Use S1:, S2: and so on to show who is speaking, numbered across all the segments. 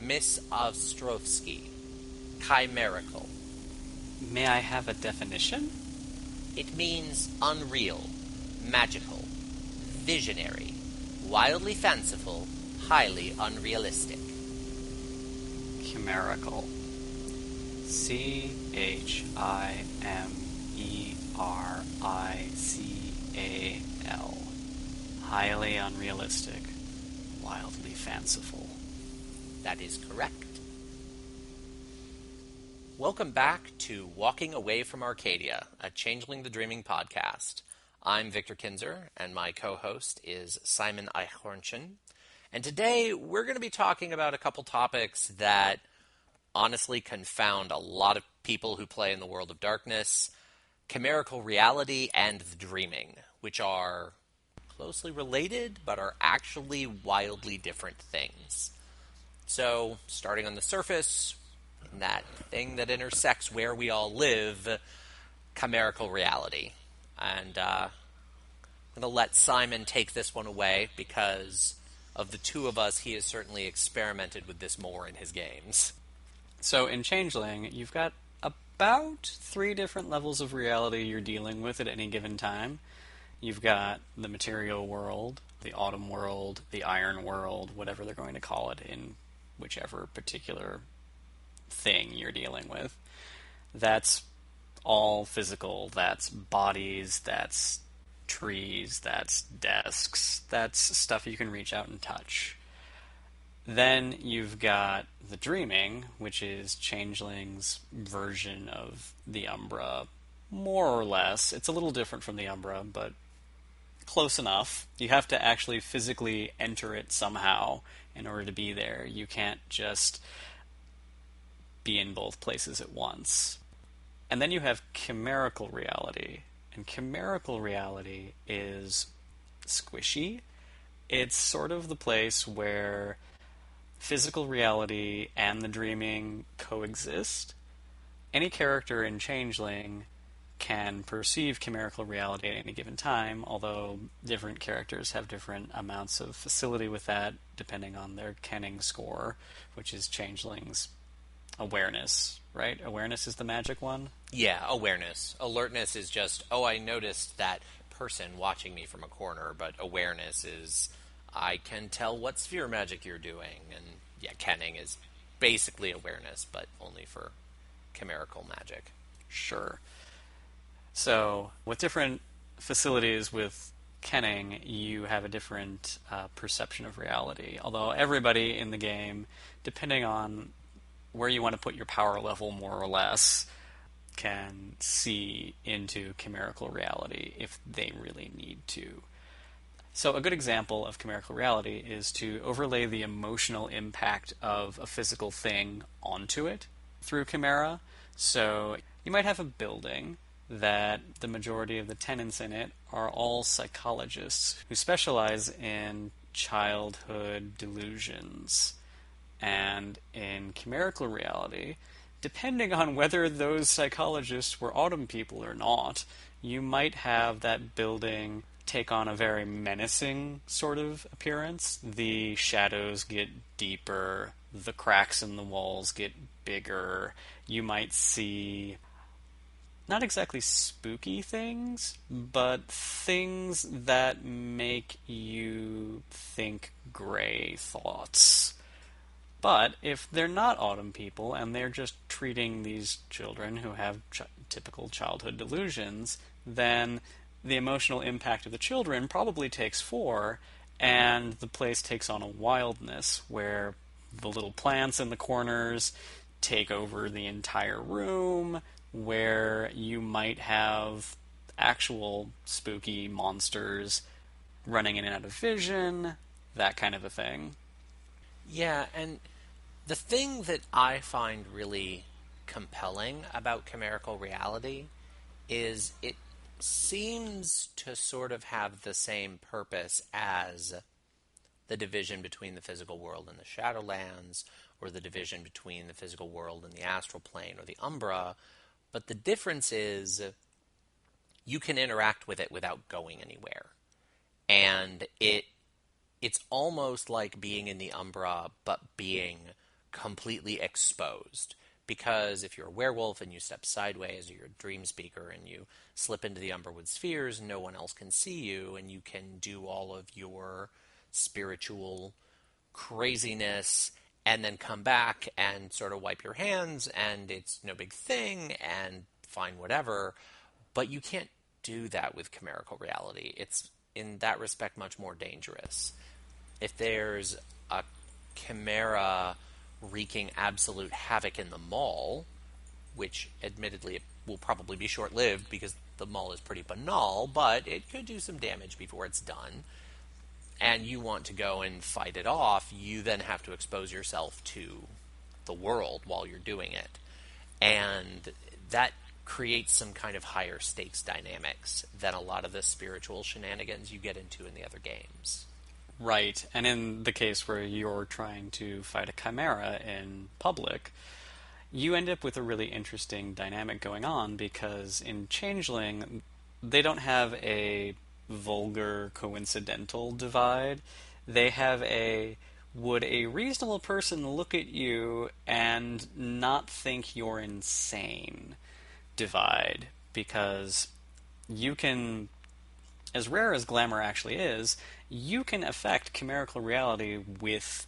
S1: Miss Ostrovsky. Chimerical.
S2: May I have a definition?
S1: It means unreal, magical, visionary, wildly fanciful, highly unrealistic.
S2: Chimerical. Chimerical. Highly unrealistic. Wildly fanciful.
S1: That is correct. Welcome back to Walking Away from Arcadia, a Changeling the Dreaming podcast. I'm Victor Kinzer, and my co-host is Simon Eichhornchen. And today we're going to be talking about a couple topics that honestly confound a lot of people who play in the world of darkness: chimerical reality and the dreaming, which are closely related but are actually wildly different things. So, starting on the surface, that thing that intersects where we all live, chimerical reality. And I'm going to let Simon take this one away because of the two of us, he has certainly experimented with this more in his games.
S2: So in Changeling, you've got about 3 different levels of reality you're dealing with at any given time. You've got the material world, the autumn world, the iron world, whatever they're going to call it in whichever particular thing you're dealing with. That's all physical. That's bodies, that's trees, that's desks, that's stuff you can reach out and touch. Then you've got the dreaming, which is Changeling's version of the Umbra, more or less. It's a little different from the Umbra, but close enough. You have to actually physically enter it somehow in order to be there. You can't just be in both places at once. And then you have chimerical reality. And chimerical reality is squishy. It's sort of the place where physical reality and the dreaming coexist. Any character in Changeling can perceive chimerical reality at any given time, although different characters have different amounts of facility with that, depending on their kenning score, which is Changeling's awareness, right? Awareness is the magic one?
S1: Yeah, awareness. Alertness is just, oh, I noticed that person watching me from a corner, but awareness is, I can tell what sphere magic you're doing. And yeah, kenning is basically awareness, but only for chimerical magic.
S2: Sure. So, with different facilities with kenning, you have a different perception of reality. Although everybody in the game, depending on where you want to put your power level more or less, can see into chimerical reality if they really need to. So a good example of chimerical reality is to overlay the emotional impact of a physical thing onto it through chimera. So you might have a building that the majority of the tenants in it are all psychologists who specialize in childhood delusions. And in chimerical reality, depending on whether those psychologists were autumn people or not, you might have that building take on a very menacing sort of appearance. The shadows get deeper, the cracks in the walls get bigger. You might see not exactly spooky things, but things that make you think gray thoughts. But if they're not autumn people and they're just treating these children who have typical childhood delusions, then the emotional impact of the children probably takes 4, and the place takes on a wildness where the little plants in the corners take over the entire room, where you might have actual spooky monsters running in and out of vision, that kind of a thing.
S1: Yeah, and the thing that I find really compelling about chimerical reality is it seems to sort of have the same purpose as the division between the physical world and the Shadowlands, or the division between the physical world and the astral plane or the Umbra, but the difference is you can interact with it without going anywhere. And it's almost like being in the Umbra, but being completely exposed. Because if you're a werewolf and you step sideways, or you're a dream speaker and you slip into the Umberwood spheres, no one else can see you, and you can do all of your spiritual craziness and then come back and sort of wipe your hands, and it's no big thing, and fine, whatever. But you can't do that with chimerical reality. It's, in that respect, much more dangerous. If there's a chimera wreaking absolute havoc in the mall, which admittedly it will probably be short-lived because the mall is pretty banal, but it could do some damage before it's done, and you want to go and fight it off, you then have to expose yourself to the world while you're doing it. And that creates some kind of higher stakes dynamics than a lot of the spiritual shenanigans you get into in the other games.
S2: Right, and in the case where you're trying to fight a chimera in public, you end up with a really interesting dynamic going on, because in Changeling, they don't have a vulgar coincidental divide. They have a, would a reasonable person look at you and not think you're insane divide, because you can, as rare as glamour actually is, you can affect chimerical reality with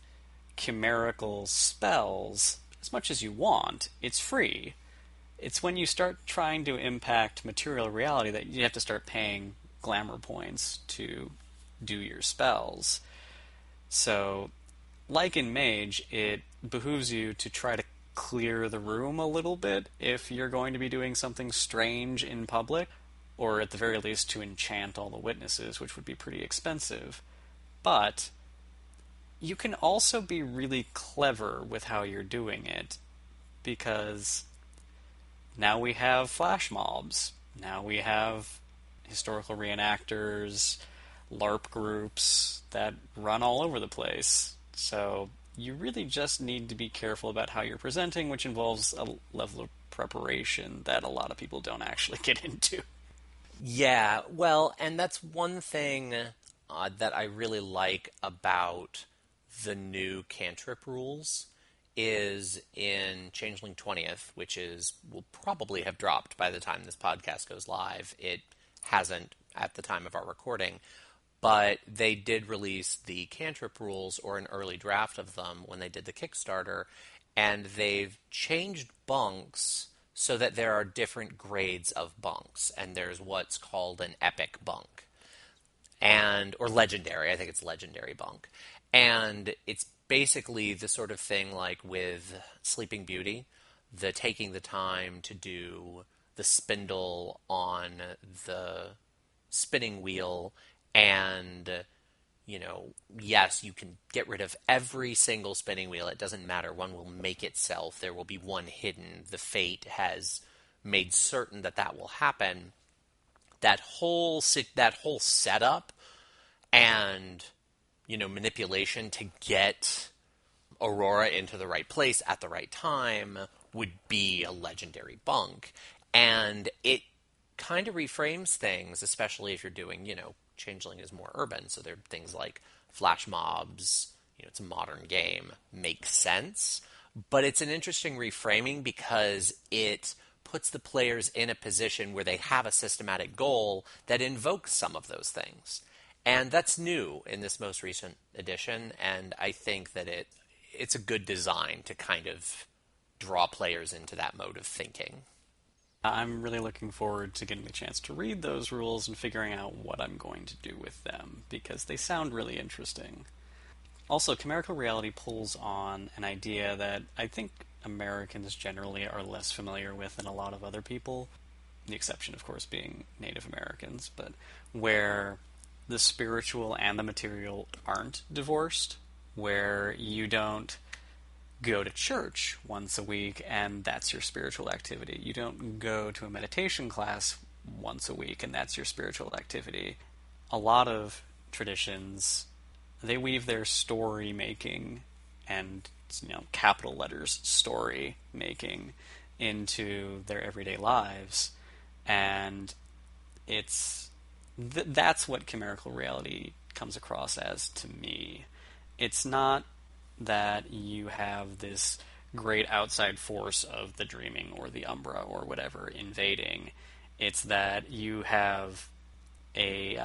S2: chimerical spells as much as you want. It's free. It's when you start trying to impact material reality that you have to start paying glamour points to do your spells. So, like in Mage, it behooves you to try to clear the room a little bit if you're going to be doing something strange in public, or at the very least to enchant all the witnesses, which would be pretty expensive. But you can also be really clever with how you're doing it, because now we have flash mobs, now we have historical reenactors, LARP groups that run all over the place. So you really just need to be careful about how you're presenting, which involves a level of preparation that a lot of people don't actually get into.
S1: Yeah, well, and that's one thing that I really like about the new cantrip rules is in Changeling 20th, which is will probably have dropped by the time this podcast goes live. It hasn't at the time of our recording, but they did release the cantrip rules, or an early draft of them, when they did the Kickstarter, and they've changed bunks so that there are different grades of bunks, and there's what's called an epic bunk, and or legendary. I think it's legendary bunk, and it's basically the sort of thing like with Sleeping Beauty, the taking the time to do the spindle on the spinning wheel, and yes, you can get rid of every single spinning wheel. It doesn't matter. One will make itself. There will be one hidden. The fate has made certain that that will happen. That whole setup and manipulation to get Aurora into the right place at the right time would be a legendary bunk. And it kind of reframes things, especially if you're doing, Changeling is more urban, so there are things like flash mobs, it's a modern game, makes sense. But it's an interesting reframing because it puts the players in a position where they have a systematic goal that invokes some of those things. And that's new in this most recent edition, and I think that it's a good design to kind of draw players into that mode of thinking.
S2: I'm really looking forward to getting the chance to read those rules and figuring out what I'm going to do with them, because they sound really interesting. Also, chimerical reality pulls on an idea that I think Americans generally are less familiar with than a lot of other people, the exception, of course, being Native Americans, but where the spiritual and the material aren't divorced, where you don't go to church once a week and that's your spiritual activity. You don't go to a meditation class once a week and that's your spiritual activity. A lot of traditions, they weave their story making and capital letters story making into their everyday lives, and that's what chimerical reality comes across as to me. It's not that you have this great outside force of the dreaming or the umbra or whatever invading. It's that you have a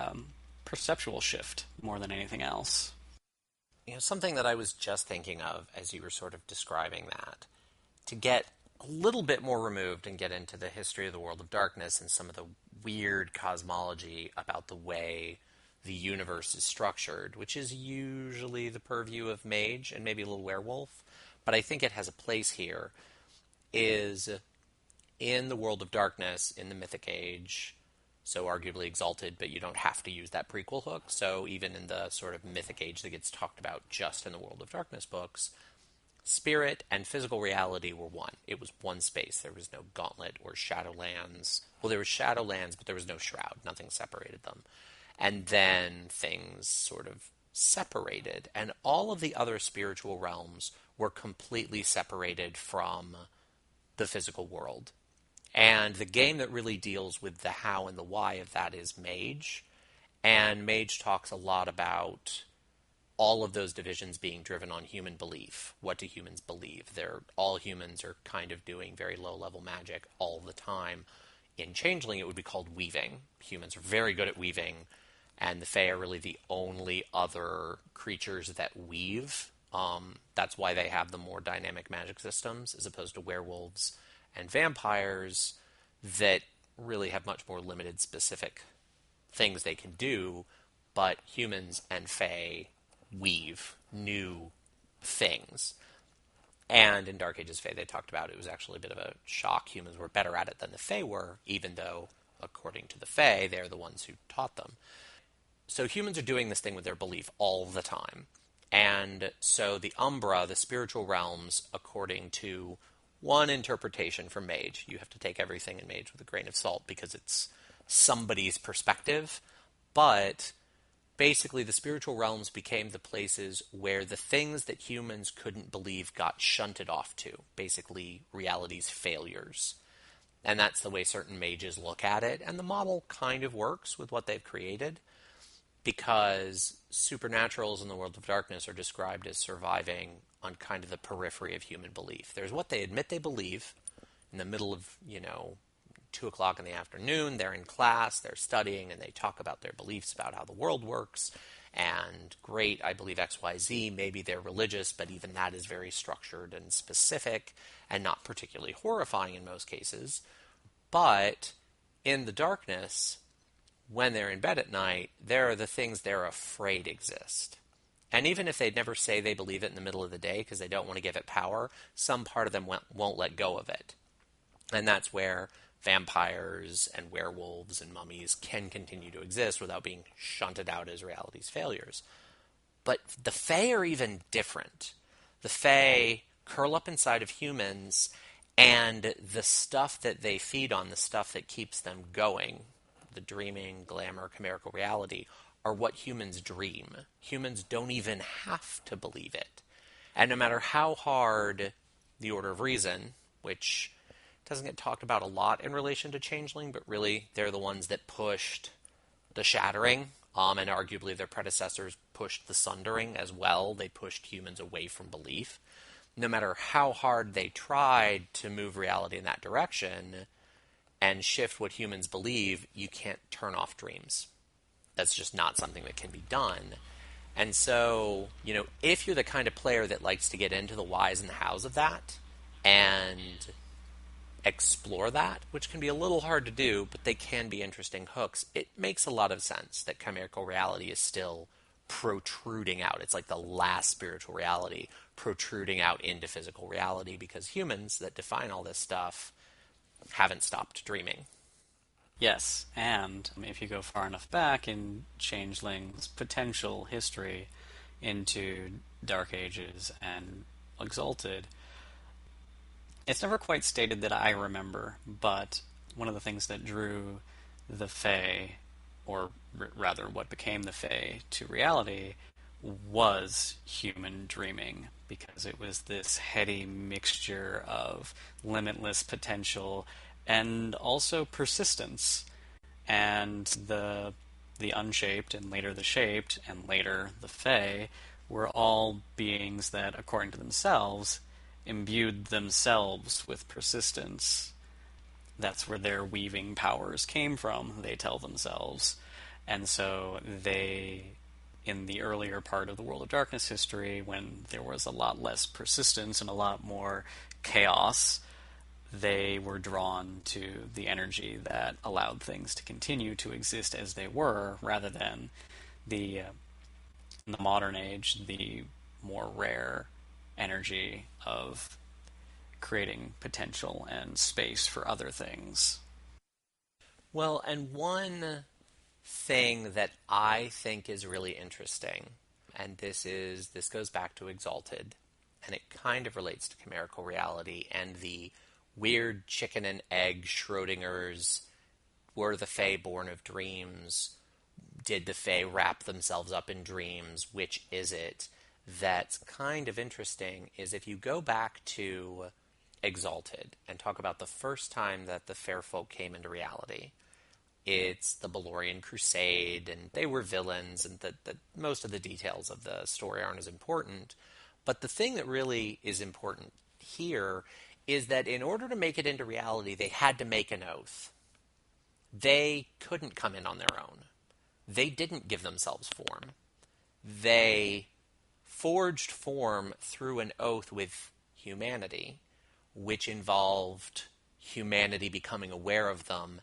S2: perceptual shift more than anything else.
S1: Something that I was just thinking of as you were sort of describing that, to get a little bit more removed and get into the history of the world of darkness and some of the weird cosmology about the way the universe is structured, which is usually the purview of mage and maybe a little werewolf, but I think it has a place here, is in the world of darkness, in the mythic age, so arguably exalted, but you don't have to use that prequel hook. So even in the sort of mythic age that gets talked about just in the World of Darkness books, spirit and physical reality were one. It was one space. There was no gauntlet or shadowlands. Well, there was shadowlands, but there was no shroud. Nothing separated them. And then things sort of separated, and all of the other spiritual realms were completely separated from the physical world. And the game that really deals with the how and the why of that is Mage. And Mage talks a lot about all of those divisions being driven on human belief. What do humans believe? All humans are kind of doing very low-level magic all the time. In Changeling, it would be called weaving. Humans are very good at weaving, and the Fae are really the only other creatures that weave. That's why they have the more dynamic magic systems, as opposed to werewolves and vampires that really have much more limited specific things they can do, but humans and Fae weave new things. And in Dark Ages Fae, they talked about it was actually a bit of a shock. Humans were better at it than the Fae were, even though, according to the Fae, they're the ones who taught them. So humans are doing this thing with their belief all the time. And so the Umbra, the spiritual realms, according to one interpretation from Mage, you have to take everything in Mage with a grain of salt because it's somebody's perspective, but basically the spiritual realms became the places where the things that humans couldn't believe got shunted off to, basically reality's failures. And that's the way certain mages look at it, and the model kind of works with what they've created, because supernaturals in the world of darkness are described as surviving on kind of the periphery of human belief. There's what they admit they believe in the middle of, 2 o'clock in the afternoon. They're in class, they're studying, and they talk about their beliefs about how the world works. And great, I believe XYZ. Maybe they're religious, but even that is very structured and specific and not particularly horrifying in most cases. But in the darkness, when they're in bed at night, there are the things they're afraid exist. And even if they'd never say they believe it in the middle of the day because they don't want to give it power, some part of them won't let go of it. And that's where vampires and werewolves and mummies can continue to exist without being shunted out as reality's failures. But the Fae are even different. The Fae curl up inside of humans, and the stuff that they feed on, the stuff that keeps them going, the dreaming, glamour, chimerical reality, are what humans dream. Humans don't even have to believe it. And no matter how hard the Order of Reason, which doesn't get talked about a lot in relation to Changeling, but really they're the ones that pushed the Shattering, and arguably their predecessors pushed the Sundering as well. They pushed humans away from belief. No matter how hard they tried to move reality in that direction and shift what humans believe, you can't turn off dreams. That's just not something that can be done. And so, if you're the kind of player that likes to get into the whys and the hows of that and explore that, which can be a little hard to do, but they can be interesting hooks, it makes a lot of sense that chimerical reality is still protruding out. It's like the last spiritual reality protruding out into physical reality, because humans that define all this stuff haven't stopped dreaming.
S2: Yes, and if you go far enough back in Changeling's potential history into Dark Ages and Exalted, it's never quite stated that I remember, but one of the things that drew the Fae, or rather what became the Fae, to reality was human dreaming, because it was this heady mixture of limitless potential and also persistence. And the unshaped, and later the shaped, and later the Fae, were all beings that, according to themselves, imbued themselves with persistence. That's where their weaving powers came from, they tell themselves. And so they, in the earlier part of the World of Darkness history, when there was a lot less persistence and a lot more chaos, they were drawn to the energy that allowed things to continue to exist as they were, rather than the in the modern age, the more rare energy of creating potential and space for other things.
S1: Well, and one thing that I think is really interesting, and this goes back to Exalted, and it kind of relates to chimerical reality and the weird chicken and egg Schrodinger's were the Fae born of dreams? Did the Fae wrap themselves up in dreams? Which is it? That's kind of interesting is if you go back to Exalted and talk about the first time that the fair folk came into reality. It's the Balorian Crusade, and they were villains, and the most of the details of the story aren't as important. But the thing that really is important here is that in order to make it into reality, they had to make an oath. They couldn't come in on their own. They didn't give themselves form. They forged form through an oath with humanity, which involved humanity becoming aware of them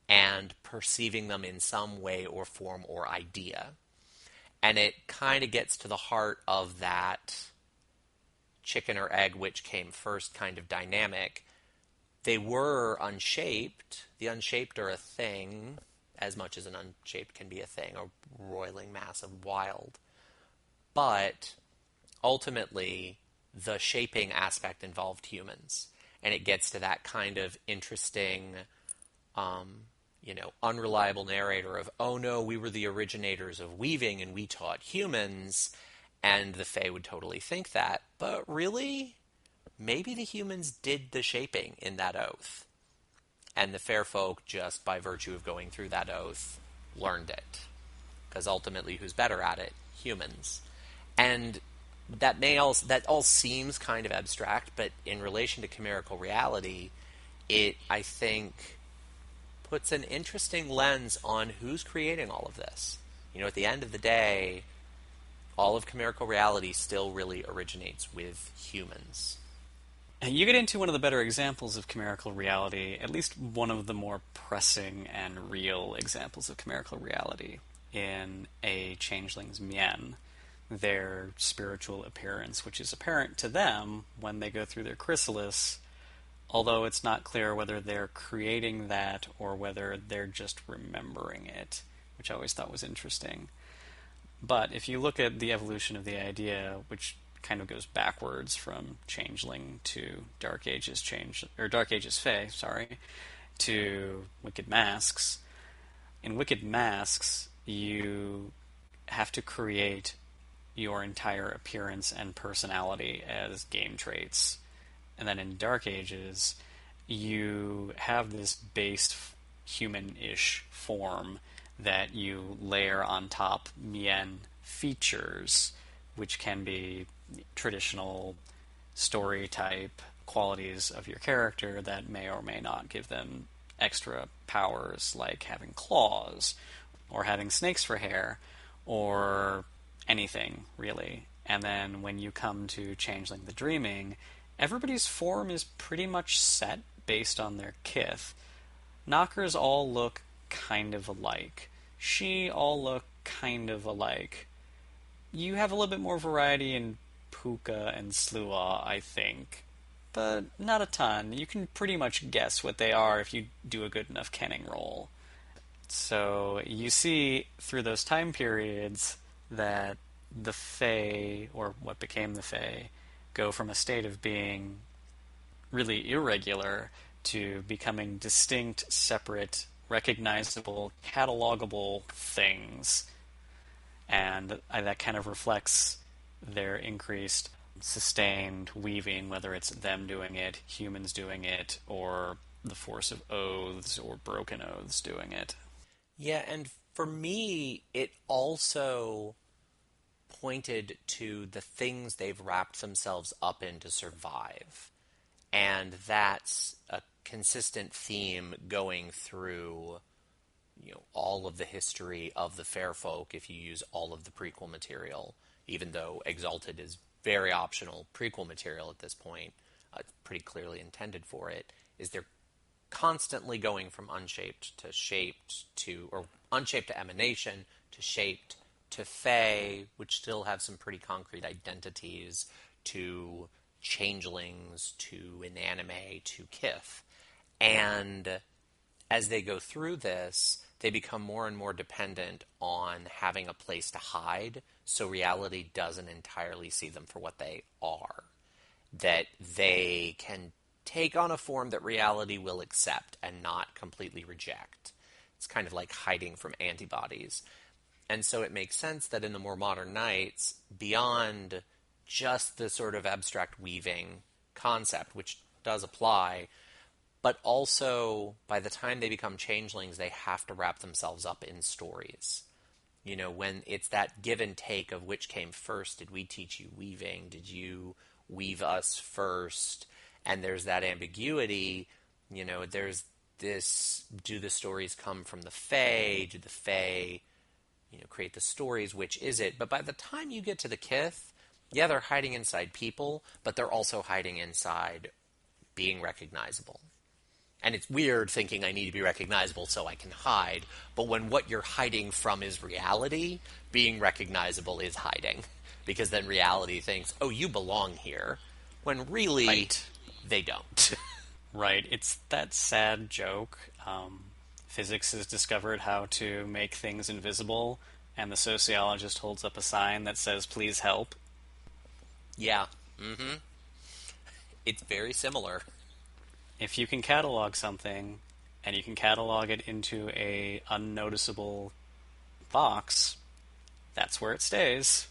S1: and perceiving them in some way or form or idea. And it kind of gets to the heart of that chicken or egg, which came first kind of dynamic. They were unshaped. The unshaped are a thing, as much as an unshaped can be a thing, a roiling mass of wild. But ultimately, the shaping aspect involved humans. And it gets to that kind of interesting, unreliable narrator of, oh no, we were the originators of weaving and we taught humans. And the Fae would totally think that. But really, maybe the humans did the shaping in that oath. And the fair folk, just by virtue of going through that oath, learned it. Because ultimately, who's better at it? Humans. And that all seems kind of abstract, but in relation to chimerical reality, it, I think, puts an interesting lens on who's creating all of this. At the end of the day, all of chimerical reality still really originates with humans.
S2: And you get into one of the better examples of chimerical reality, at least one of the more pressing and real examples of chimerical reality, in a changeling's mien, their spiritual appearance, which is apparent to them when they go through their chrysalis, although it's not clear whether they're creating that or whether they're just remembering it, which I always thought was interesting. But if you look at the evolution of the idea, which kind of goes backwards from Changeling to Dark Ages Fae, to Wicked Masks. In Wicked Masks, you have to create your entire appearance and personality as game traits. And then in Dark Ages, you have this base human-ish form that you layer on top mien features, which can be traditional story type qualities of your character that may or may not give them extra powers, like having claws or having snakes for hair or anything really. And then when you come to Changeling the Dreaming, everybody's form is pretty much set based on their kith. Knockers all look kind of alike. She all look kind of alike. You have a little bit more variety in Puka and Slua, I think, but not a ton. You can pretty much guess what they are if you do a good enough kenning roll. So you see through those time periods that the Fae, or what became the Fae, go from a state of being really irregular to becoming distinct, separate, recognizable, catalogable things. And that kind of reflects their increased sustained weaving, whether it's them doing it, humans doing it, or the force of oaths or broken oaths doing it.
S1: Yeah, and for me, it also pointed to the things they've wrapped themselves up in to survive. And that's a consistent theme going through all of the history of the fair folk if you use all of the prequel material, even though Exalted is very optional prequel material at this point, pretty clearly intended for it, is they're constantly going from unshaped to shaped or unshaped to emanation to shaped to fae, which still have some pretty concrete identities, to changelings, to inanimate, to kith. And as they go through this, they become more and more dependent on having a place to hide, so reality doesn't entirely see them for what they are. That they can take on a form that reality will accept and not completely reject. It's kind of like hiding from antibodies. And so it makes sense that in the more modern knights, beyond just the sort of abstract weaving concept, which does apply, but also by the time they become changelings, they have to wrap themselves up in stories. When it's that give and take of which came first. Did we teach you weaving? Did you weave us first? And there's that ambiguity. There's this, do the stories come from the fae? Do the fae, create the stories? Which is it? But by the time you get to the kith, yeah, they're hiding inside people, but they're also hiding inside being recognizable. And it's weird thinking I need to be recognizable so I can hide, but when what you're hiding from is reality, being recognizable is hiding. Because then reality thinks, oh, you belong here, when really
S2: Right.
S1: They don't.
S2: Right. It's that sad joke. Physics has discovered how to make things invisible, and the sociologist holds up a sign that says, please help.
S1: Yeah. Mm-hmm. It's very similar.
S2: If you can catalog something, and you can catalog it into a unnoticeable box, that's where it stays.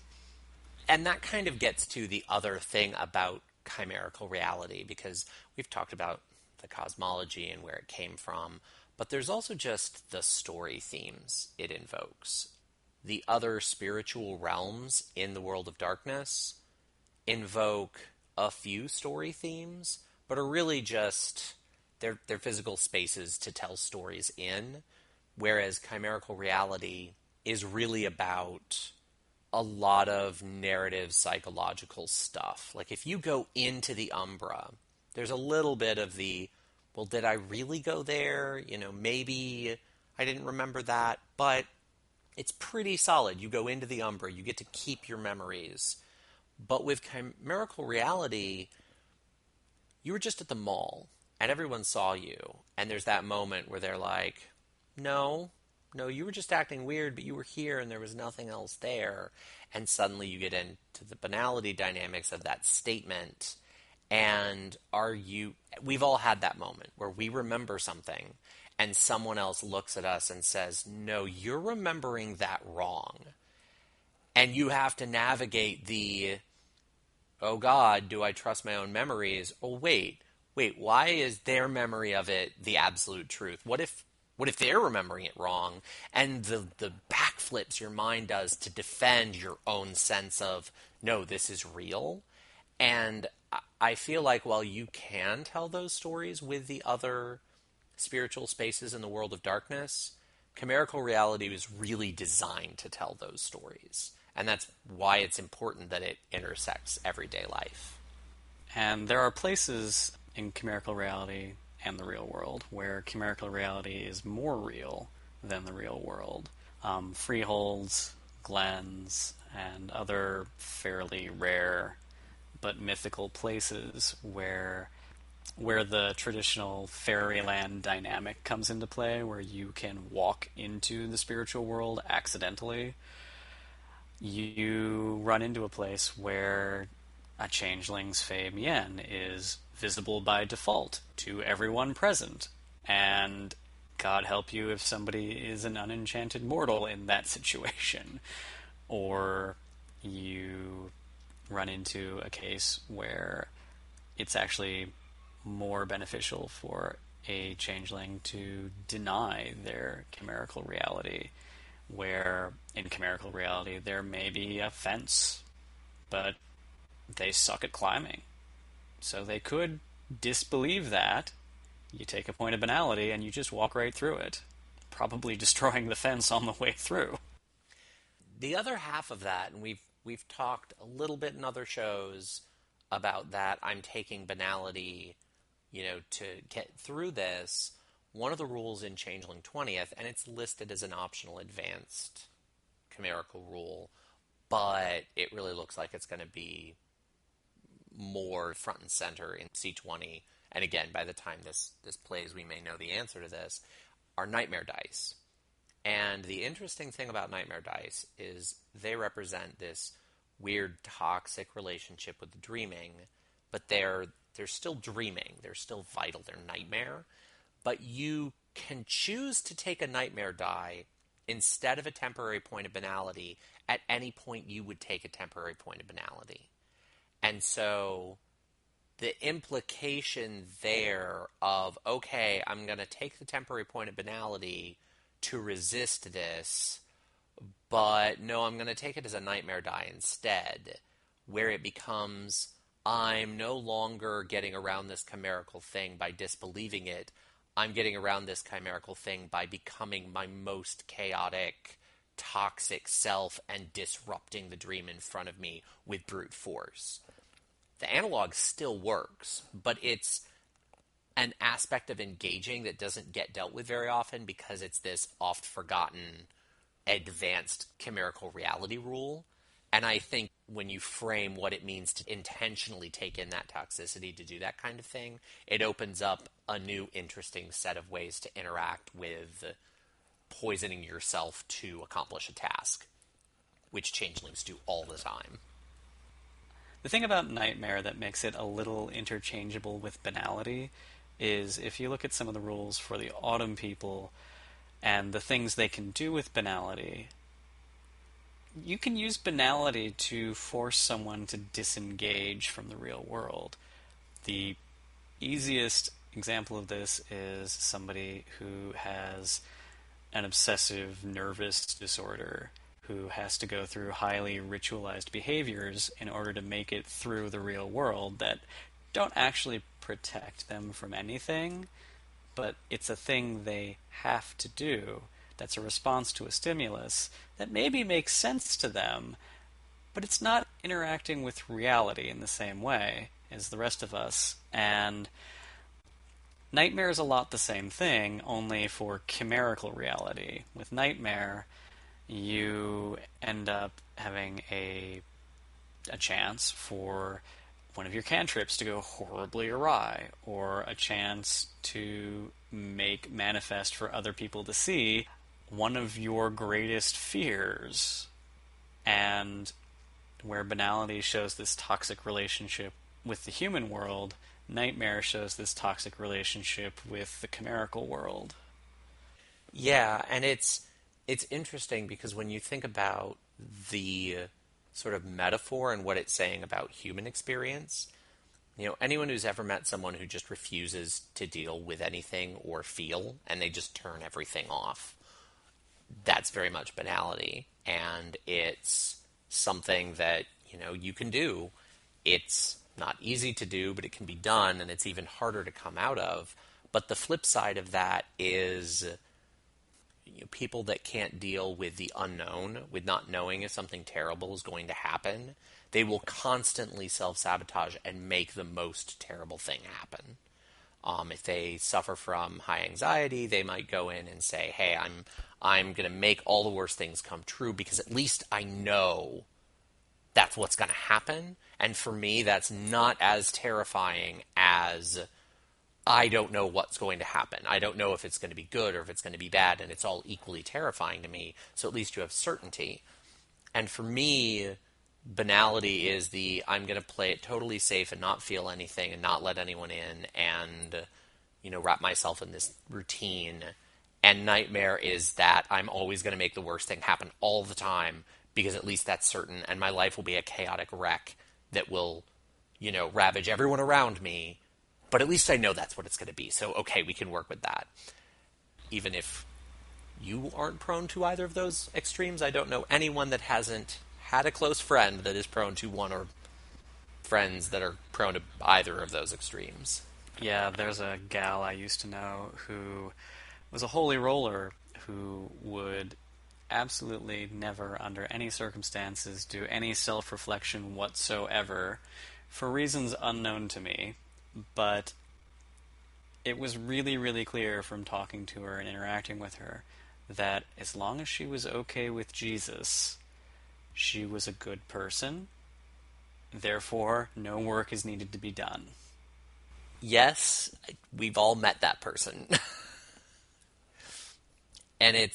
S1: And that kind of gets to the other thing about chimerical reality, because we've talked about the cosmology and where it came from, but there's also just the story themes it invokes. The other spiritual realms in the world of darkness invoke a few story themes, but are really just they're physical spaces to tell stories in, whereas chimerical reality is really about a lot of narrative psychological stuff. Like if you go into the Umbra, there's a little bit of the, well, did I really go there? Maybe I didn't remember that, but it's pretty solid. You go into the Umbra, you get to keep your memories. But with chimerical reality, you were just at the mall and everyone saw you, and there's that moment where they're like, no, you were just acting weird, but you were here and there was nothing else there. And suddenly you get into the banality dynamics of that statement. And we've all had that moment where we remember something and someone else looks at us and says, no, you're remembering that wrong. And you have to navigate the, oh God, do I trust my own memories? Oh, wait, why is their memory of it the absolute truth? What if they're remembering it wrong? And the backflips your mind does to defend your own sense of, no, this is real. And I feel like while you can tell those stories with the other spiritual spaces in the world of darkness, chimerical reality was really designed to tell those stories. And that's why it's important that it intersects everyday life.
S2: And there are places in chimerical reality and the real world where chimerical reality is more real than the real world. Freeholds, glens, and other fairly rare but mythical places where the traditional fairyland dynamic comes into play, where you can walk into the spiritual world accidentally. You run into a place where a changeling's fey mien is visible by default to everyone present, and God help you if somebody is an unenchanted mortal in that situation. Or you run into a case where it's actually more beneficial for a changeling to deny their chimerical reality, where in chimerical reality there may be a fence, but they suck at climbing. So they could disbelieve that. You take a point of banality and you just walk right through it, probably destroying the fence on the way through.
S1: The other half of that, and we've talked a little bit in other shows about that, I'm taking banality, to get through this. One of the rules in Changeling 20th, and it's listed as an optional advanced chimerical rule, but it really looks like it's going to be more front and center in C20. And again, by the time this plays, we may know the answer to this, are nightmare dice. And the interesting thing about nightmare dice is they represent this weird toxic relationship with dreaming, but they're still dreaming. They're still vital. They're nightmare. But you can choose to take a nightmare die instead of a temporary point of banality at any point you would take a temporary point of banality. And so the implication there of, okay, I'm going to take the temporary point of banality to resist this, but no, I'm going to take it as a nightmare die instead, where it becomes, I'm no longer getting around this chimerical thing by disbelieving it. I'm getting around this chimerical thing by becoming my most chaotic, toxic self and disrupting the dream in front of me with brute force. The analog still works, but it's an aspect of engaging that doesn't get dealt with very often because it's this oft-forgotten advanced chimerical reality rule. And I think when you frame what it means to intentionally take in that toxicity to do that kind of thing, it opens up a new interesting set of ways to interact with poisoning yourself to accomplish a task, which changelings do all the time.
S2: The thing about Nightmare that makes it a little interchangeable with Banality is if you look at some of the rules for the Autumn people and the things they can do with Banality, you can use Banality to force someone to disengage from the real world. The easiest example of this is somebody who has an obsessive nervous disorder who has to go through highly ritualized behaviors in order to make it through the real world that don't actually protect them from anything, but it's a thing they have to do that's a response to a stimulus that maybe makes sense to them, but it's not interacting with reality in the same way as the rest of us. And Nightmare is a lot the same thing, only for chimerical reality. With Nightmare, you end up having a chance for one of your cantrips to go horribly awry, or a chance to make manifest for other people to see one of your greatest fears. And where Banality shows this toxic relationship with the human world, Nightmare shows this toxic relationship with the chimerical world.
S1: Yeah, and it's interesting because when you think about the sort of metaphor and what it's saying about human experience, anyone who's ever met someone who just refuses to deal with anything or feel, and they just turn everything off, that's very much banality. And it's something that, you can do. It's not easy to do, but it can be done, and it's even harder to come out of. But the flip side of that is people that can't deal with the unknown, with not knowing if something terrible is going to happen, they will constantly self-sabotage and make the most terrible thing happen. If they suffer from high anxiety, they might go in and say, hey, I'm going to make all the worst things come true because at least I know that's what's going to happen. And for me, that's not as terrifying as I don't know what's going to happen. I don't know if it's going to be good or if it's going to be bad, and it's all equally terrifying to me. So at least you have certainty. And for me, banality is I'm going to play it totally safe and not feel anything and not let anyone in and, wrap myself in this routine. And Nightmare is that I'm always going to make the worst thing happen all the time because at least that's certain, and my life will be a chaotic wreck that will, ravage everyone around me. But at least I know that's what it's going to be. So, okay, we can work with that. Even if you aren't prone to either of those extremes. I don't know anyone that hasn't had a close friend that is prone to one, or friends that are prone to either of those extremes.
S2: Yeah, there's a gal I used to know who was a holy roller who would absolutely never, under any circumstances, do any self reflection whatsoever for reasons unknown to me. But it was really, really clear from talking to her and interacting with her that as long as she was okay with Jesus, she was a good person. Therefore, no work is needed to be done.
S1: Yes, we've all met that person. And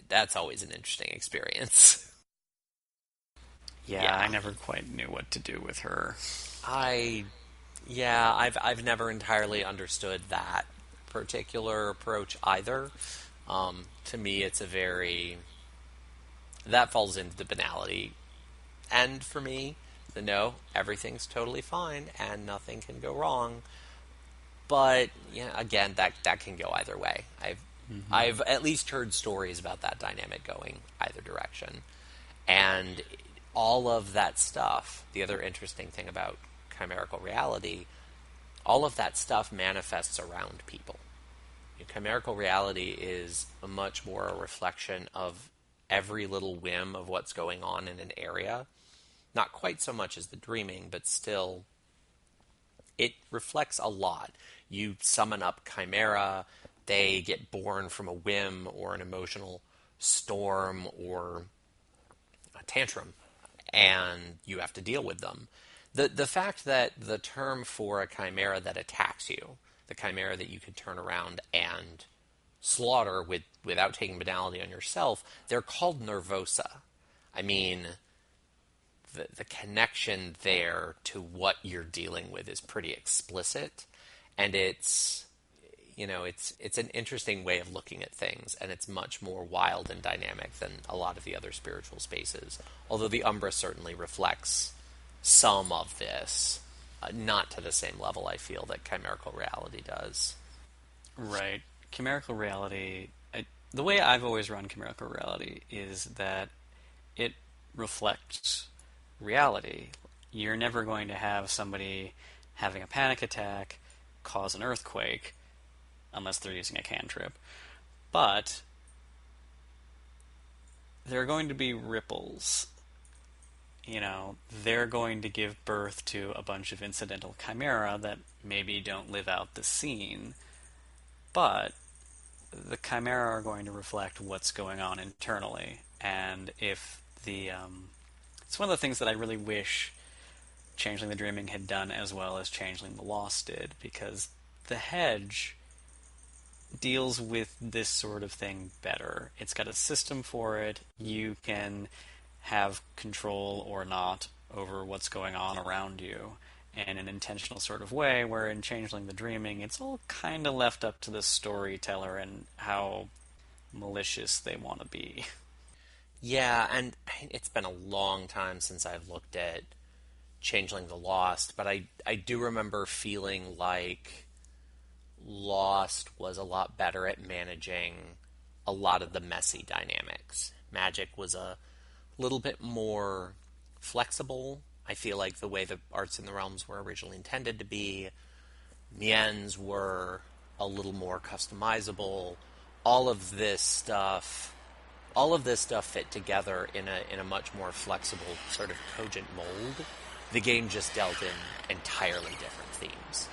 S1: that's always an interesting experience.
S2: Yeah, I
S1: Yeah.
S2: never quite knew what to do with her.
S1: I Yeah, I've never entirely understood that particular approach either. To me, it's a very that falls into the banality. And for me, the no, everything's totally fine and nothing can go wrong. But yeah, again, that can go either way.
S2: Hmm.
S1: I've at least heard stories about that dynamic going either direction. And all of that stuff, the other interesting thing about chimerical reality, all of that stuff manifests around people. Chimerical reality is a much more a reflection of every little whim of what's going on in an area. Not quite so much as the dreaming, but still, it reflects a lot. You summon up chimera, they get born from a whim or an emotional storm or a tantrum, and you have to deal with them. The fact that the term for a chimera that attacks you, the chimera that you could turn around and slaughter without taking banality on yourself, they're called nervosa. I mean, the connection there to what you're dealing with is pretty explicit, and it's an interesting way of looking at things, and it's much more wild and dynamic than a lot of the other spiritual spaces. Although the Umbra certainly reflects some of this, not to the same level I feel that chimerical reality does.
S2: Right. Chimerical reality, the way I've always run chimerical reality is that it reflects reality. You're never going to have somebody having a panic attack cause an earthquake unless they're using a cantrip. But there are going to be ripples. They're going to give birth to a bunch of incidental chimera that maybe don't live out the scene, but the chimera are going to reflect what's going on internally. And if it's one of the things that I really wish Changeling the Dreaming had done as well as Changeling the Lost did, because the Hedge deals with this sort of thing better. It's got a system for it. You can have control or not over what's going on around you in an intentional sort of way, where in Changeling the Dreaming, it's all kind of left up to the storyteller and how malicious they want to be.
S1: Yeah, and it's been a long time since I've looked at Changeling the Lost, but I do remember feeling like Lost was a lot better at managing a lot of the messy dynamics. Magic was a little bit more flexible. I feel like the way the arts in the realms were originally intended to be, Miens were a little more customizable. All of this stuff, all of this stuff fit together in a much more flexible, sort of cogent mold. The game just dealt in entirely different themes,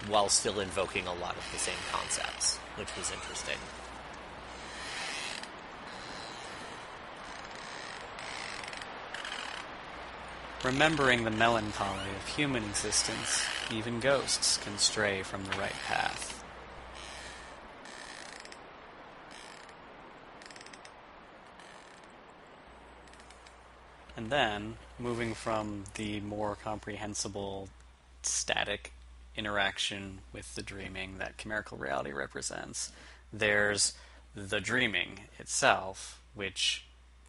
S1: while still invoking a lot of the same concepts, which was interesting.
S2: Remembering the melancholy of human existence, even ghosts can stray from the right path. And then, moving from the more comprehensible, static interaction with the dreaming that chimerical reality represents, there's the dreaming itself, which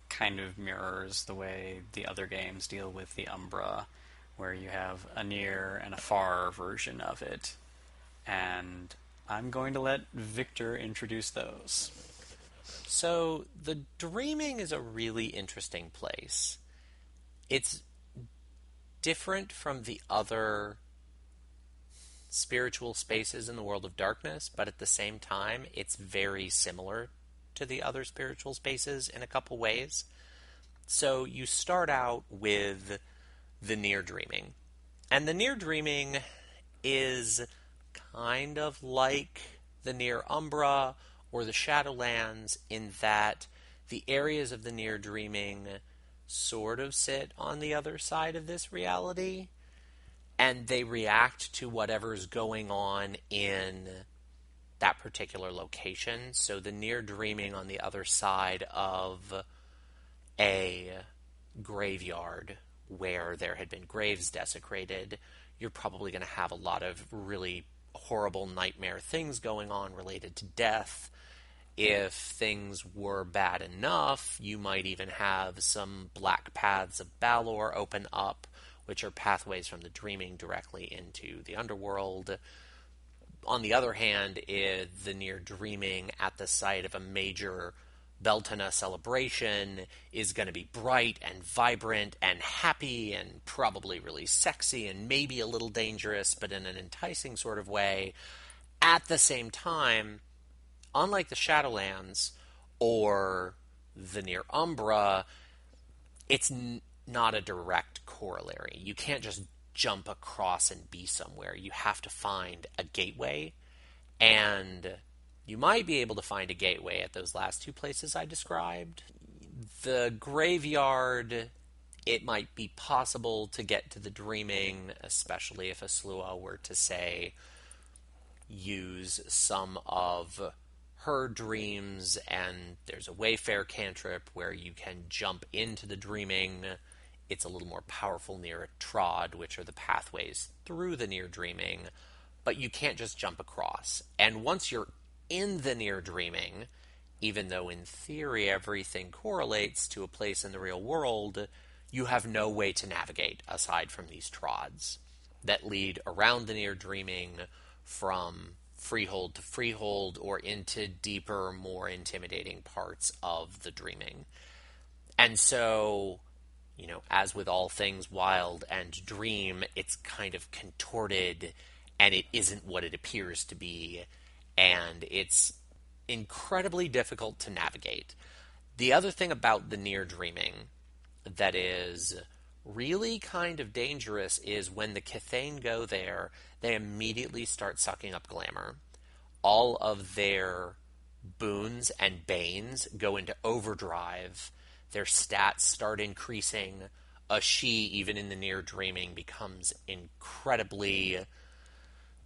S2: kind of mirrors the way the other games deal with the Umbra, where you have a near and a far version of it. And I'm going to let Victor introduce those.
S1: So the dreaming is a really interesting place. It's different from the other spiritual spaces in the world of darkness, but at the same time, it's very similar to the other spiritual spaces in a couple ways. So you start out with the near dreaming. And the near dreaming is kind of like the near Umbra or the Shadowlands in that the areas of the near dreaming sort of sit on the other side of this reality and they react to whatever's going on in that particular location. So the near dreaming on the other side of a graveyard where there had been graves desecrated, you're probably going to have a lot of really horrible nightmare things going on related to death. If things were bad enough, you might even have some black paths of Balor open up, which are pathways from the dreaming directly into the underworld. On the other hand, is the near dreaming at the site of a major Beltana celebration is going to be bright and vibrant and happy and probably really sexy and maybe a little dangerous, but in an enticing sort of way. At the same time, unlike the Shadowlands or the Near Umbra, it's not a direct corollary. You can't just jump across and be somewhere. You have to find a gateway, and you might be able to find a gateway at those last two places I described. The graveyard, it might be possible to get to the dreaming, especially if a Slua were to, say, use some of her dreams, and there's a Wayfair cantrip where you can jump into the dreaming. It's a little more powerful near a Trod, which are the pathways through the near dreaming, but you can't just jump across. And once you're in the near dreaming, even though in theory everything correlates to a place in the real world, you have no way to navigate aside from these Trods that lead around the near dreaming from freehold to freehold or into deeper, more intimidating parts of the dreaming. And so, as with all things wild and dream, it's kind of contorted and it isn't what it appears to be. And it's incredibly difficult to navigate. The other thing about the near dreaming that is really kind of dangerous is when the Cathane go there, they immediately start sucking up glamour. All of their boons and banes go into overdrive. Their stats start increasing. A she, even in the near dreaming, becomes incredibly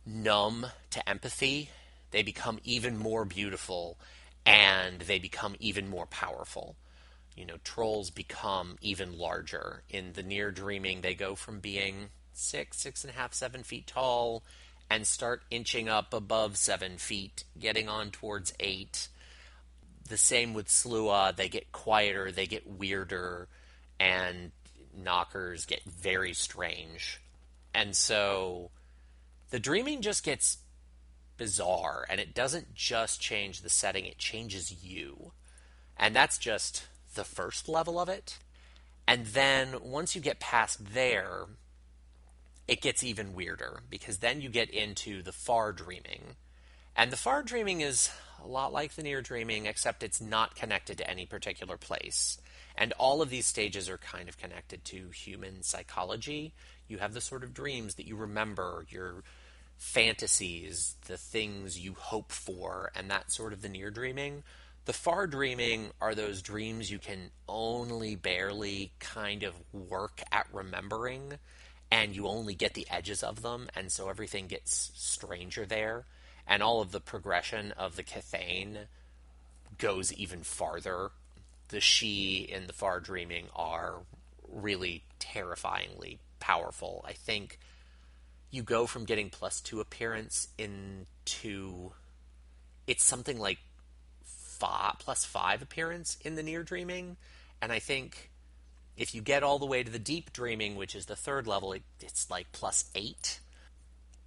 S1: numb to empathy. They become even more beautiful, and they become even more powerful. Trolls become even larger. In the near dreaming, they go from being 6.5, 7 feet tall, and start inching up above 7 feet, getting on towards 8. The same with Slua. They get quieter, they get weirder, and knockers get very strange. And so the dreaming just gets bizarre, and it doesn't just change the setting, it changes you. And that's just the first level of it. And then once you get past there, it gets even weirder, because then you get into the far dreaming. And the far dreaming is a lot like the near dreaming, except it's not connected to any particular place. And all of these stages are kind of connected to human psychology. You have the sort of dreams that you remember, your fantasies, the things you hope for, and that's sort of the near dreaming. The far dreaming are those dreams you can only barely kind of work at remembering, and you only get the edges of them, and so everything gets stranger there. And all of the progression of the Cathane goes even farther. The she in the far dreaming are really terrifyingly powerful. I think you go from getting +2 appearance into, it's something like +5 appearance in the near dreaming. And I think if you get all the way to the deep dreaming, which is the third level, it's like +8.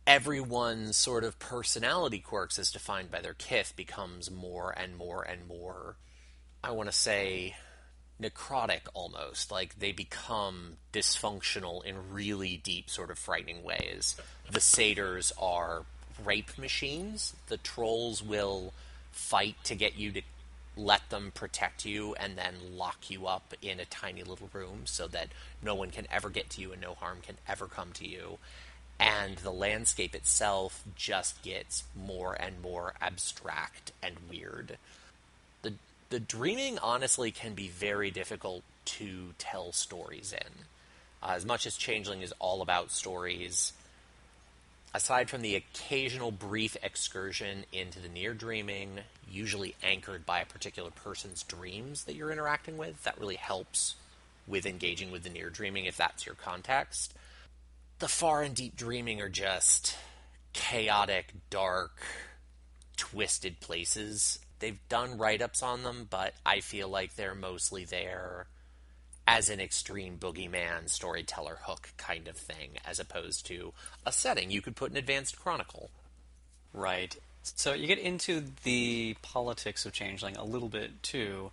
S1: Everyone's sort of personality quirks as defined by their kith becomes more and more and more I want to say, necrotic almost. Like they become dysfunctional in really deep, sort of frightening ways. The satyrs are rape machines. The trolls will fight to get you to let them protect you and then lock you up in a tiny little room so that no one can ever get to you and no harm can ever come to you. And the landscape itself just gets more and more abstract and weird. The the dreaming honestly can be very difficult to tell stories in. As much as Changeling is all about stories, aside from the occasional brief excursion into the near dreaming, usually anchored by a particular person's dreams that you're interacting with, that really helps with engaging with the near dreaming if that's your context. The far and deep dreaming are just chaotic, dark, twisted places. They've done write-ups on them, but I feel like they're mostly there as an extreme boogeyman storyteller hook kind of thing, as opposed to a setting you could put in Advanced Chronicle.
S2: Right. So you get into the politics of Changeling a little bit too,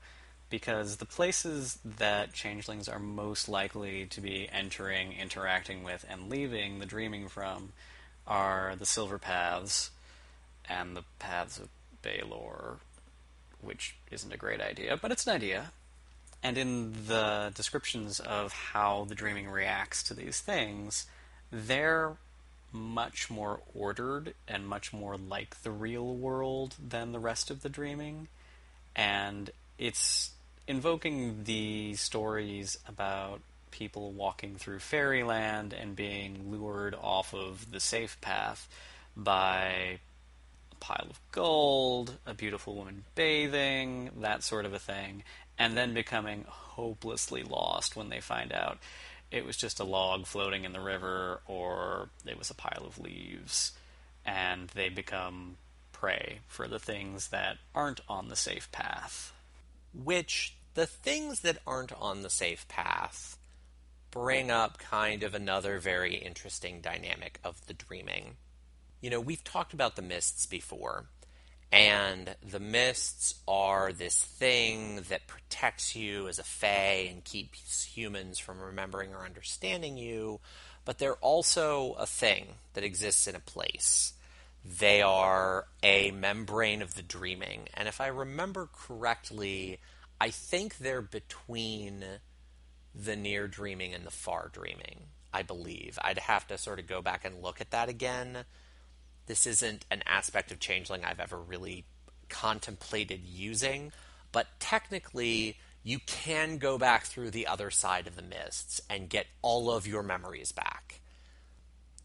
S2: because the places that Changelings are most likely to be entering, interacting with, and leaving the dreaming from are the Silver Paths and the Paths of Baelor, which isn't a great idea, but it's an idea. And in the descriptions of how the dreaming reacts to these things, they're much more ordered and much more like the real world than the rest of the dreaming. And it's invoking the stories about people walking through fairyland and being lured off of the safe path by a pile of gold, a beautiful woman bathing, that sort of a thing, and then becoming hopelessly lost when they find out it was just a log floating in the river or it was a pile of leaves, and they become prey for the things that aren't on the safe path.
S1: Which, the things that aren't on the safe path bring up kind of another very interesting dynamic of the dreaming. You know, we've talked about the mists before, and the mists are this thing that protects you as a fae and keeps humans from remembering or understanding you, but they're also a thing that exists in a place. They are a membrane of the dreaming, and if I remember correctly, I think they're between the near dreaming and the far dreaming, I believe. I'd have to sort of go back and look at that again. This isn't an aspect of Changeling I've ever really contemplated using, but technically you can go back through the other side of the mists and get all of your memories back.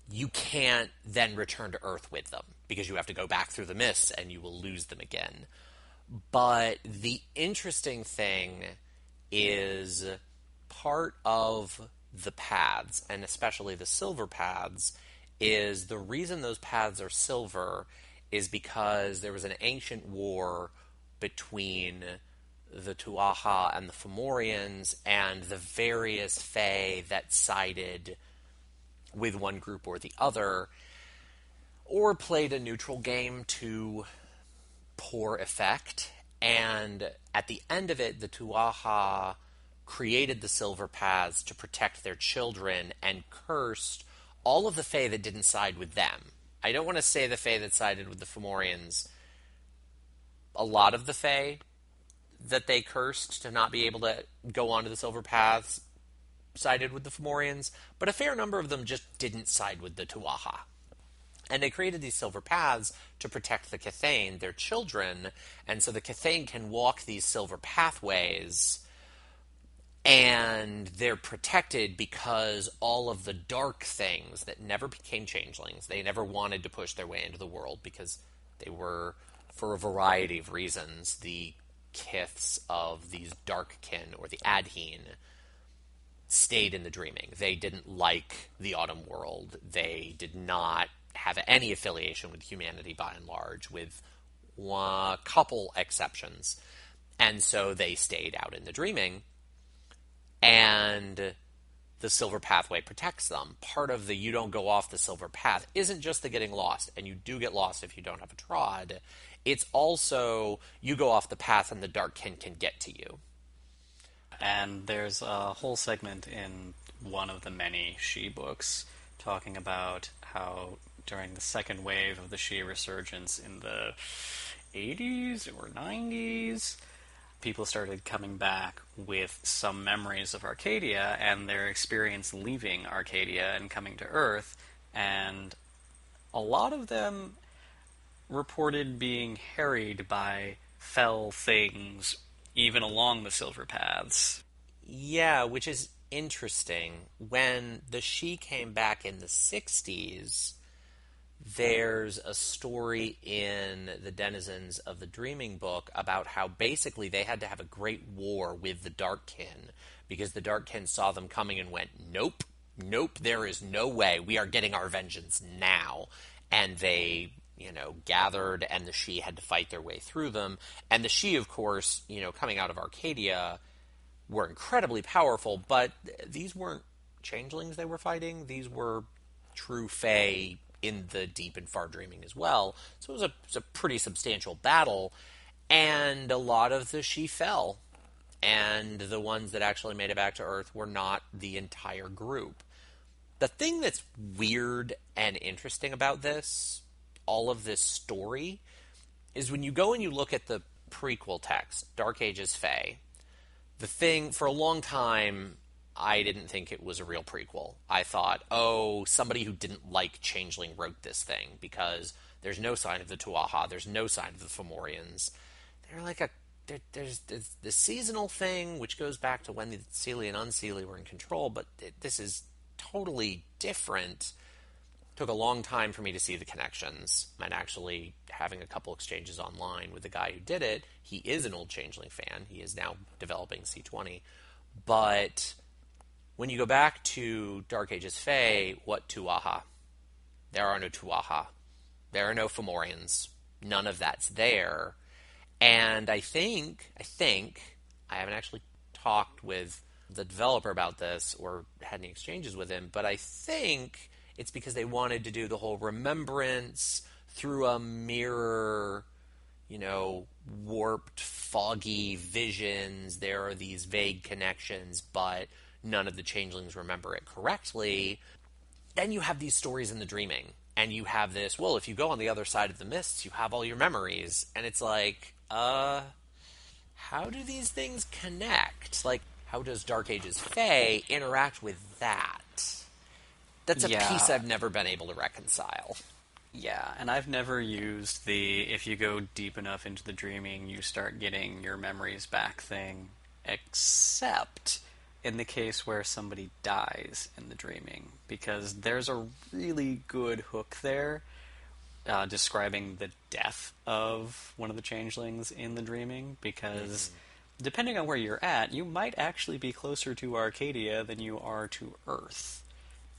S1: You can't then return to Earth with them, because you have to go back through the mists and you will lose them again. But the interesting thing is part of the paths, and especially the silver paths, is the reason those paths are silver is because there was an ancient war between the Tuatha and the Fomorians and the various fae that sided with one group or the other, or played a neutral game to poor effect. And at the end of it, the Tuatha created the Silver Paths to protect their children and cursed all of the fae that didn't side with them. I don't want to say the fae that sided with the Fomorians. A lot of the fae that they cursed to not be able to go onto the Silver Paths sided with the Fomorians, but a fair number of them just didn't side with the Tuatha. And they created these silver paths to protect the Cathane, their children, and so the Cathane can walk these silver pathways, and they're protected because all of the dark things that never became changelings, they never wanted to push their way into the world because they were, for a variety of reasons, the kiths of these dark kin, or the Adhene, stayed in the dreaming. They didn't like the Autumn World. They did not have any affiliation with humanity by and large, with a couple exceptions. And so they stayed out in the dreaming, and the Silver Pathway protects them. Part of the you don't go off the Silver Path isn't just the getting lost, and you do get lost if you don't have a trod. it's also you go off the path and the Darkkin can get to you.
S2: And there's a whole segment in one of the many Shi books talking about how during the second wave of the Shi resurgence in the 80s or 90s, people started coming back with some memories of Arcadia and their experience leaving Arcadia and coming to Earth, and a lot of them reported being harried by fell things even along the Silver Paths.
S1: Yeah, which is interesting. When the Shi came back in the 60s, there's a story in the Denizens of the Dreaming book about how basically they had to have a great war with the Darkkin because the Darkkin saw them coming and went, nope, nope, there is no way. We are getting our vengeance now. And they, gathered, and the Shi had to fight their way through them. And the Shi, of course, coming out of Arcadia, were incredibly powerful, but these weren't changelings they were fighting. These were true Fae in the deep and far dreaming as well. So it was a pretty substantial battle, and a lot of the Shi fell. And the ones that actually made it back to Earth were not the entire group. The thing that's weird and interesting about this, all of this story, is when you go and you look at the prequel text, Dark Ages Fae, the thing, for a long time, I didn't think it was a real prequel. I thought, somebody who didn't like Changeling wrote this thing because there's no sign of the Tuatha, there's no sign of the Fomorians. They're like there's the seasonal thing, which goes back to when the Seelie and Unseelie were in control, but this is totally different. Took a long time for me to see the connections, and actually having a couple exchanges online with the guy who did it. He is an old Changeling fan. He is now developing C20. But when you go back to Dark Ages Fae, what Tuatha? There are no Tuatha. There are no Fomorians. None of that's there. And I think, I haven't actually talked with the developer about this or had any exchanges with him, but I think it's because they wanted to do the whole remembrance through a mirror, warped, foggy visions. There are these vague connections, but none of the changelings remember it correctly. Then you have these stories in the dreaming, and you have this, well, if you go on the other side of the mists, you have all your memories. And it's like, how do these things connect? Like, how does Dark Ages Fae interact with that? That's a piece I've never been able to reconcile.
S2: Yeah, and I've never used the if you go deep enough into the dreaming, you start getting your memories back thing, except in the case where somebody dies in the dreaming, because there's a really good hook there describing the death of one of the changelings in the dreaming, because depending on where you're at, you might actually be closer to Arcadia than you are to Earth.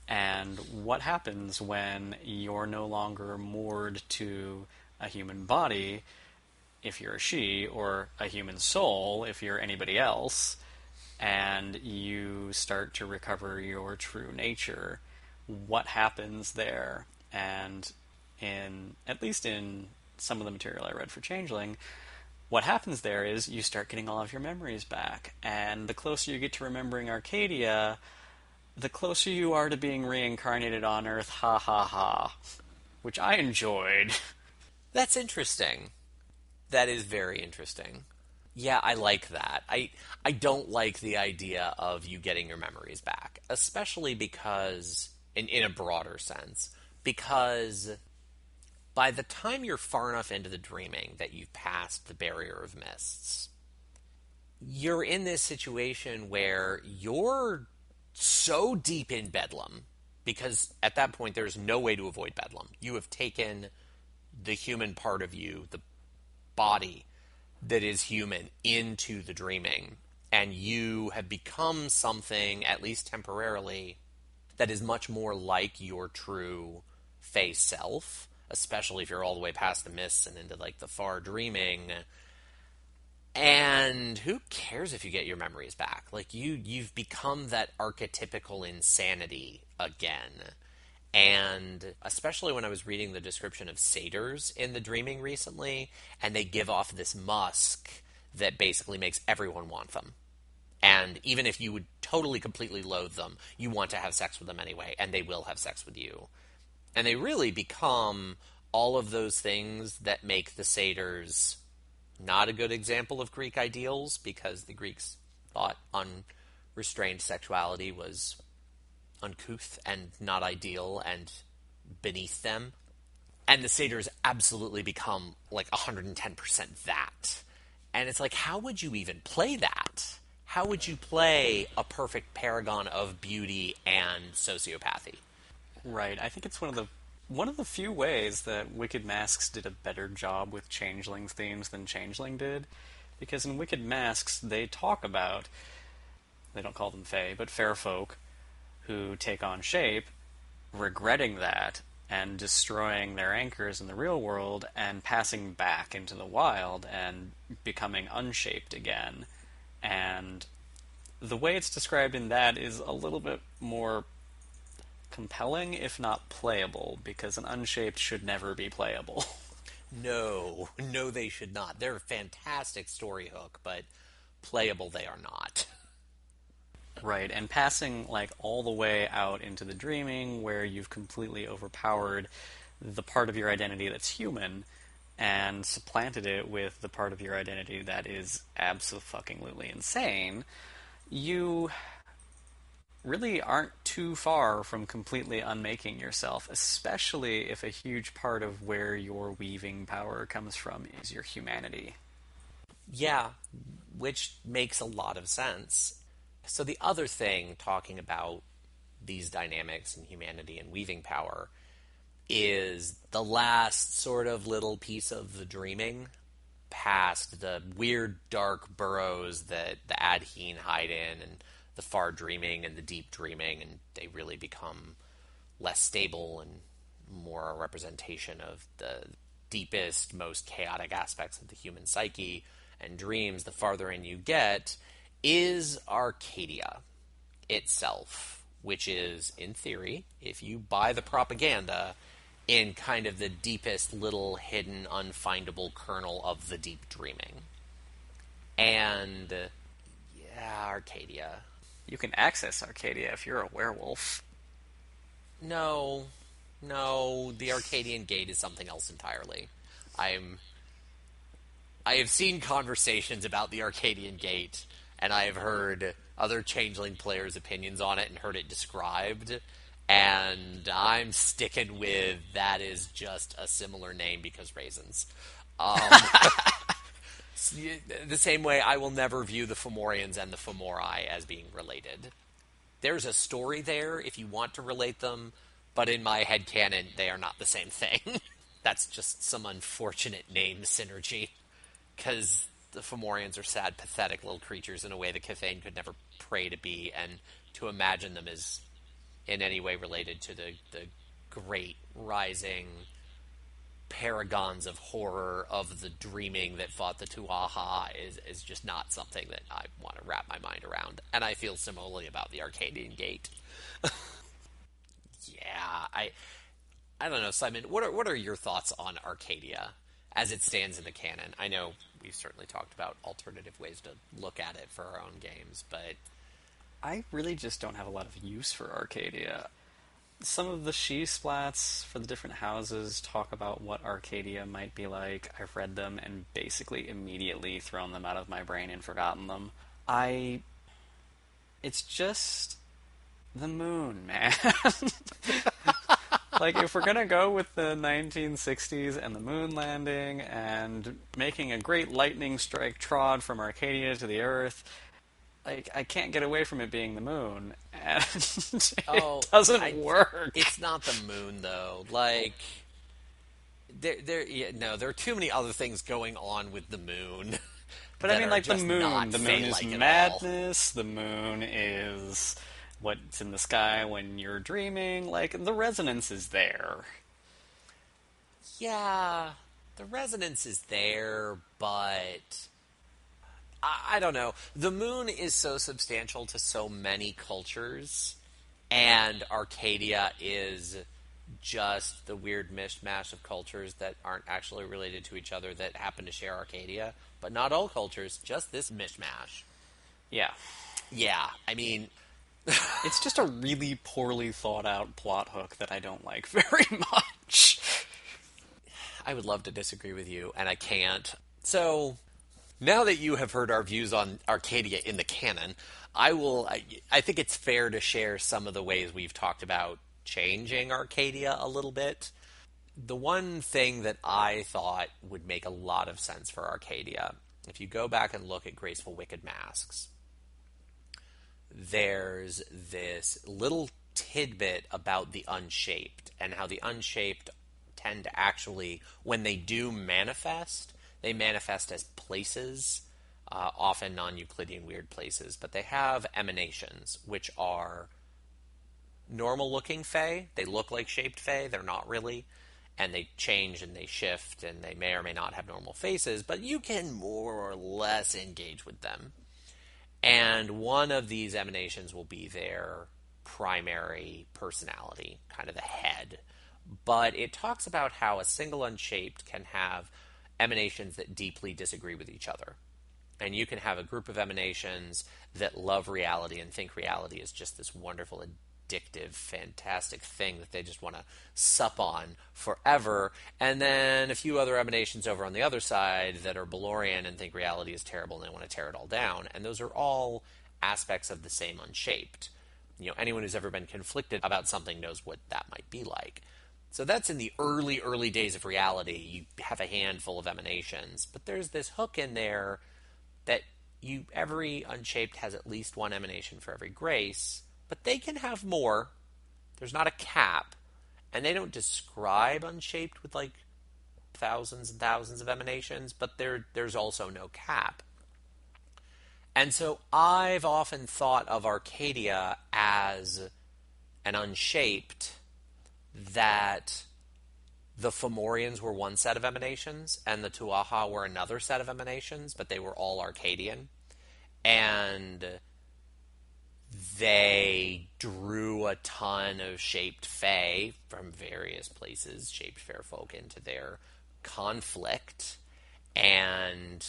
S2: And what happens when you're no longer moored to a human body, if you're a Shi, or a human soul, if you're anybody else, and you start to recover your true nature? What happens there? And at least in some of the material I read for Changeling, what happens there is you start getting all of your memories back. And the closer you get to remembering Arcadia, the closer you are to being reincarnated on Earth, ha ha ha. Which I enjoyed.
S1: That's interesting. That is very interesting. Yeah, I like that. I don't like the idea of you getting your memories back, especially because, in a broader sense, because by the time you're far enough into the dreaming that you've passed the barrier of mists, you're in this situation where you're so deep in Bedlam, because at that point there's no way to avoid Bedlam. You have taken the human part of you, the body that is human, into the dreaming, and you have become something, at least temporarily, that is much more like your true Fae self, especially if you're all the way past the mists and into like the far dreaming. And who cares if you get your memories back? Like, you've become that archetypical insanity again. And especially when I was reading the description of satyrs in the Dreaming recently, and they give off this musk that basically makes everyone want them. And even if you would totally, completely loathe them, you want to have sex with them anyway, and they will have sex with you. And they really become all of those things that make the satyrs not a good example of Greek ideals, because the Greeks thought unrestrained sexuality was uncouth and not ideal and beneath them. And the satyrs absolutely become like 110% that. And it's like, how would you even play that? How would you play a perfect paragon of beauty and sociopathy?
S2: Right. I think it's one of the few ways that Wicked Masks did a better job with Changeling themes than Changeling did. Because in Wicked Masks, they talk about, they don't call them fae, but fair folk who take on shape, regretting that and destroying their anchors in the real world and passing back into the wild and becoming unshaped again. And the way it's described in that is a little bit more compelling, if not playable, because an unshaped should never be playable.
S1: No, no, they should not. They're a fantastic story hook, but playable they are not.
S2: Right, and passing like all the way out into the dreaming where you've completely overpowered the part of your identity that's human and supplanted it with the part of your identity that is abso-fucking-lutely insane, you really aren't too far from completely unmaking yourself, especially if a huge part of where your weaving power comes from is your humanity.
S1: Yeah, which makes a lot of sense. So the other thing, talking about these dynamics in humanity and weaving power, is the last sort of little piece of the dreaming past the weird dark burrows that the Adheen hide in, and the far dreaming and the deep dreaming, and they really become less stable and more a representation of the deepest, most chaotic aspects of the human psyche and dreams. The farther in you get is Arcadia itself, which is, in theory, if you buy the propaganda, in kind of the deepest little hidden unfindable kernel of the deep dreaming. And yeah, Arcadia.
S2: You can access Arcadia if you're a werewolf.
S1: No, no, the Arcadian Gate is something else entirely. I have seen conversations about the Arcadian Gate, and I have heard other Changeling players' opinions on it and heard it described, and I'm sticking with that is just a similar name because raisins. The same way I will never view the Fomorians and the Fomorai as being related. There's a story there if you want to relate them, but in my headcanon, they are not the same thing. That's just some unfortunate name synergy, because the Fomorians are sad, pathetic little creatures in a way that Cathane could never pray to be, and to imagine them as in any way related to the great rising paragons of horror of the dreaming that fought the Tuatha is just not something that I want to wrap my mind around. And I feel similarly about the Arcadian Gate. Yeah, I don't know, Simon. What are your thoughts on Arcadia as it stands in the canon? I know we've certainly talked about alternative ways to look at it for our own games, but
S2: I really just don't have a lot of use for Arcadia. Some of the she splats for the different houses talk about what Arcadia might be like. I've read them and basically immediately thrown them out of my brain and forgotten them. It's just the moon, man. Like, if we're gonna go with the 1960s and the moon landing and making a great lightning strike trod from Arcadia to the Earth, like, I can't get away from it being the moon, and it doesn't work.
S1: It's not the moon, though. Like, there are too many other things going on with the moon.
S2: But I mean, like, the moon is madness.
S1: All.
S2: The moon is what's in the sky when you're dreaming. Like, the resonance is there.
S1: Yeah, the resonance is there, but I don't know. The moon is so substantial to so many cultures, and Arcadia is just the weird mishmash of cultures that aren't actually related to each other that happen to share Arcadia, but not all cultures, just this mishmash.
S2: Yeah.
S1: Yeah, I mean,
S2: It's just a really poorly thought out plot hook that I don't like very much.
S1: I would love to disagree with you, and I can't. So, now that you have heard our views on Arcadia in the canon, I think it's fair to share some of the ways we've talked about changing Arcadia a little bit. The one thing that I thought would make a lot of sense for Arcadia, if you go back and look at Graceful Wicked Masks, there's this little tidbit about the unshaped and how the unshaped tend to actually, when they do manifest, they manifest as places, often non-Euclidean weird places, but they have emanations, which are normal-looking fae. They look like shaped fae. They're not really. And they change and they shift, and they may or may not have normal faces, but you can more or less engage with them. And one of these emanations will be their primary personality, kind of the head. But it talks about how a single unshaped can have emanations that deeply disagree with each other. And you can have a group of emanations that love reality and think reality is just this wonderful, addictive, fantastic thing that they just want to sup on forever. And then a few other emanations over on the other side that are Balorian and think reality is terrible and they want to tear it all down. And those are all aspects of the same unshaped. Anyone who's ever been conflicted about something knows what that might be like. So that's in the early, early days of reality. You have a handful of emanations, but there's this hook in there that every unshaped has at least one emanation for every grace, but they can have more. There's not a cap, and they don't describe unshaped with like thousands and thousands of emanations, but there's also no cap. And so I've often thought of Arcadia as an unshaped that the Fomorians were one set of emanations and the Tuatha were another set of emanations, but they were all Arcadian. And they drew a ton of shaped fae from various places, shaped fair folk, into their conflict and,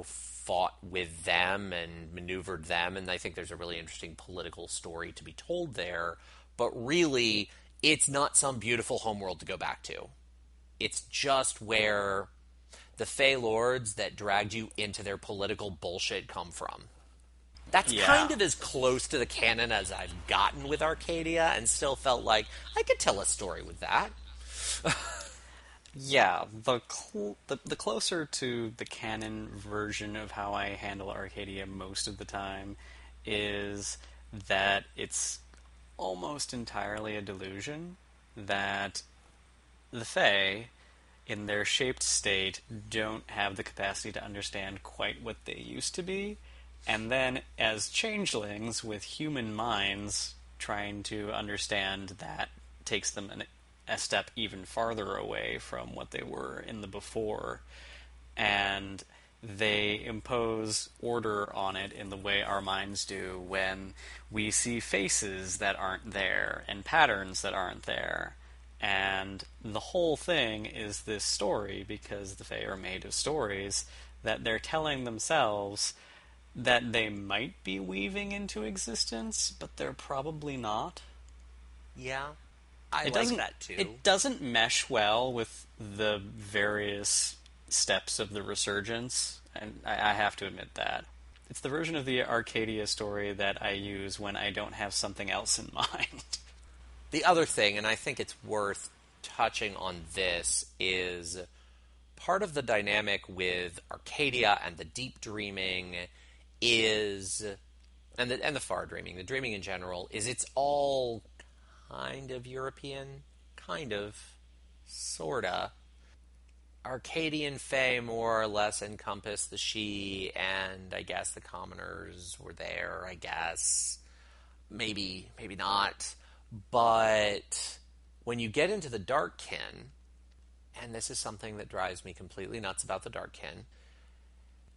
S1: fought with them and maneuvered them. And I think there's a really interesting political story to be told there. But really, it's not some beautiful homeworld to go back to. It's just where the Fey Lords that dragged you into their political bullshit come from. That's kind of as close to the canon as I've gotten with Arcadia, and still felt like I could tell a story with that.
S2: Yeah, the closer to the canon version of how I handle Arcadia most of the time is that it's almost entirely a delusion that the Fae, in their shaped state, don't have the capacity to understand quite what they used to be, and then as changelings with human minds trying to understand that takes them a step even farther away from what they were in the before, and they impose order on it in the way our minds do when we see faces that aren't there and patterns that aren't there. And the whole thing is this story, because the Fae are made of stories, that they're telling themselves that they might be weaving into existence, but they're probably not.
S1: Yeah, I like that too.
S2: It doesn't mesh well with the various steps of the resurgence, and I have to admit that. It's the version of the Arcadia story that I use when I don't have something else in mind.
S1: The other thing, and I think it's worth touching on this, is part of the dynamic with Arcadia and the deep dreaming is, and the far dreaming, the dreaming in general, is it's all kind of European, kind of, sorta. Arcadian Fae more or less encompass the Sidhe, and I guess the commoners were there, I guess. Maybe not. But when you get into the Darkkin, and this is something that drives me completely nuts about the Darkkin,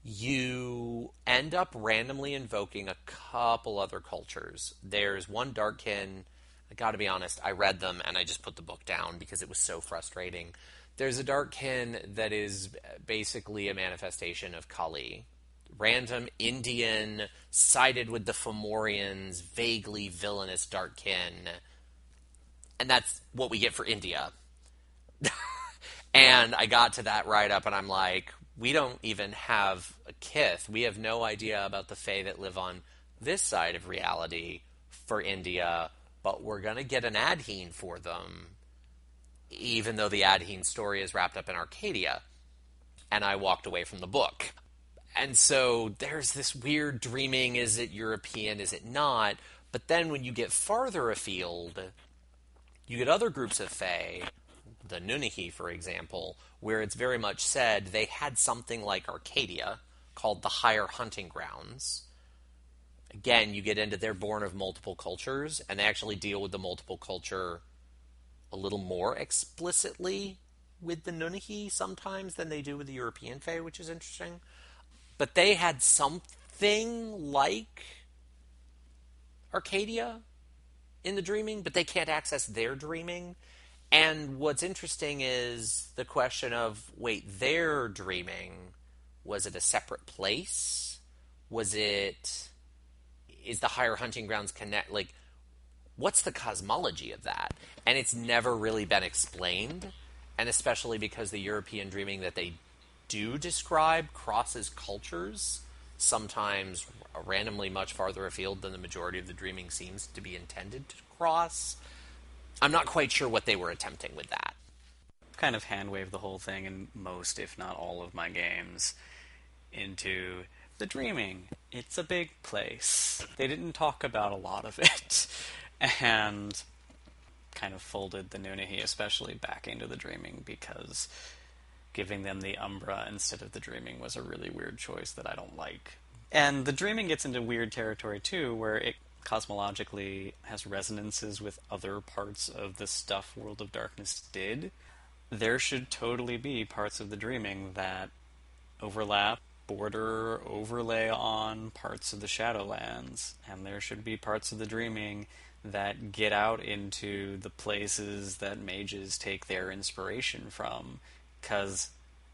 S1: you end up randomly invoking a couple other cultures. There's one Darkkin I gotta be honest, I read them and I just put the book down because it was so frustrating. There's a Darkkin that is basically a manifestation of Kali. Random Indian, sided with the Fomorians, vaguely villainous Darkkin. And that's what we get for India. And I got to that write-up and I'm like, we don't even have a kith. We have no idea about the Fae that live on this side of reality for India, but we're going to get an Adheen for them, even though the Adheen story is wrapped up in Arcadia. And I walked away from the book. And so there's this weird dreaming, is it European, is it not? But then when you get farther afield, you get other groups of Fae, the Nunnehi, for example, where it's very much said they had something like Arcadia, called the Higher Hunting Grounds. Again, you get into they're born of multiple cultures, and they actually deal with the multiple culture a little more explicitly with the Nunnehi sometimes than they do with the European Fae, which is interesting. But they had something like Arcadia in the dreaming, but they can't access their dreaming. And what's interesting is the question of, wait, their dreaming, was it a separate place? Is the Higher Hunting Grounds connect, like, what's the cosmology of that? And it's never really been explained, and especially because the European dreaming that they do describe crosses cultures, sometimes randomly much farther afield than the majority of the dreaming seems to be intended to cross. I'm not quite sure what they were attempting with that.
S2: Kind of hand-wave the whole thing in most, if not all, of my games into the dreaming. It's a big place. They didn't talk about a lot of it. And kind of folded the Nunnehi especially back into the dreaming because giving them the Umbra instead of the dreaming was a really weird choice that I don't like. And the dreaming gets into weird territory too, where it cosmologically has resonances with other parts of the stuff World of Darkness did. There should totally be parts of the dreaming that overlap, border, overlay on parts of the Shadowlands, and there should be parts of the dreaming that get out into the places that mages take their inspiration from, because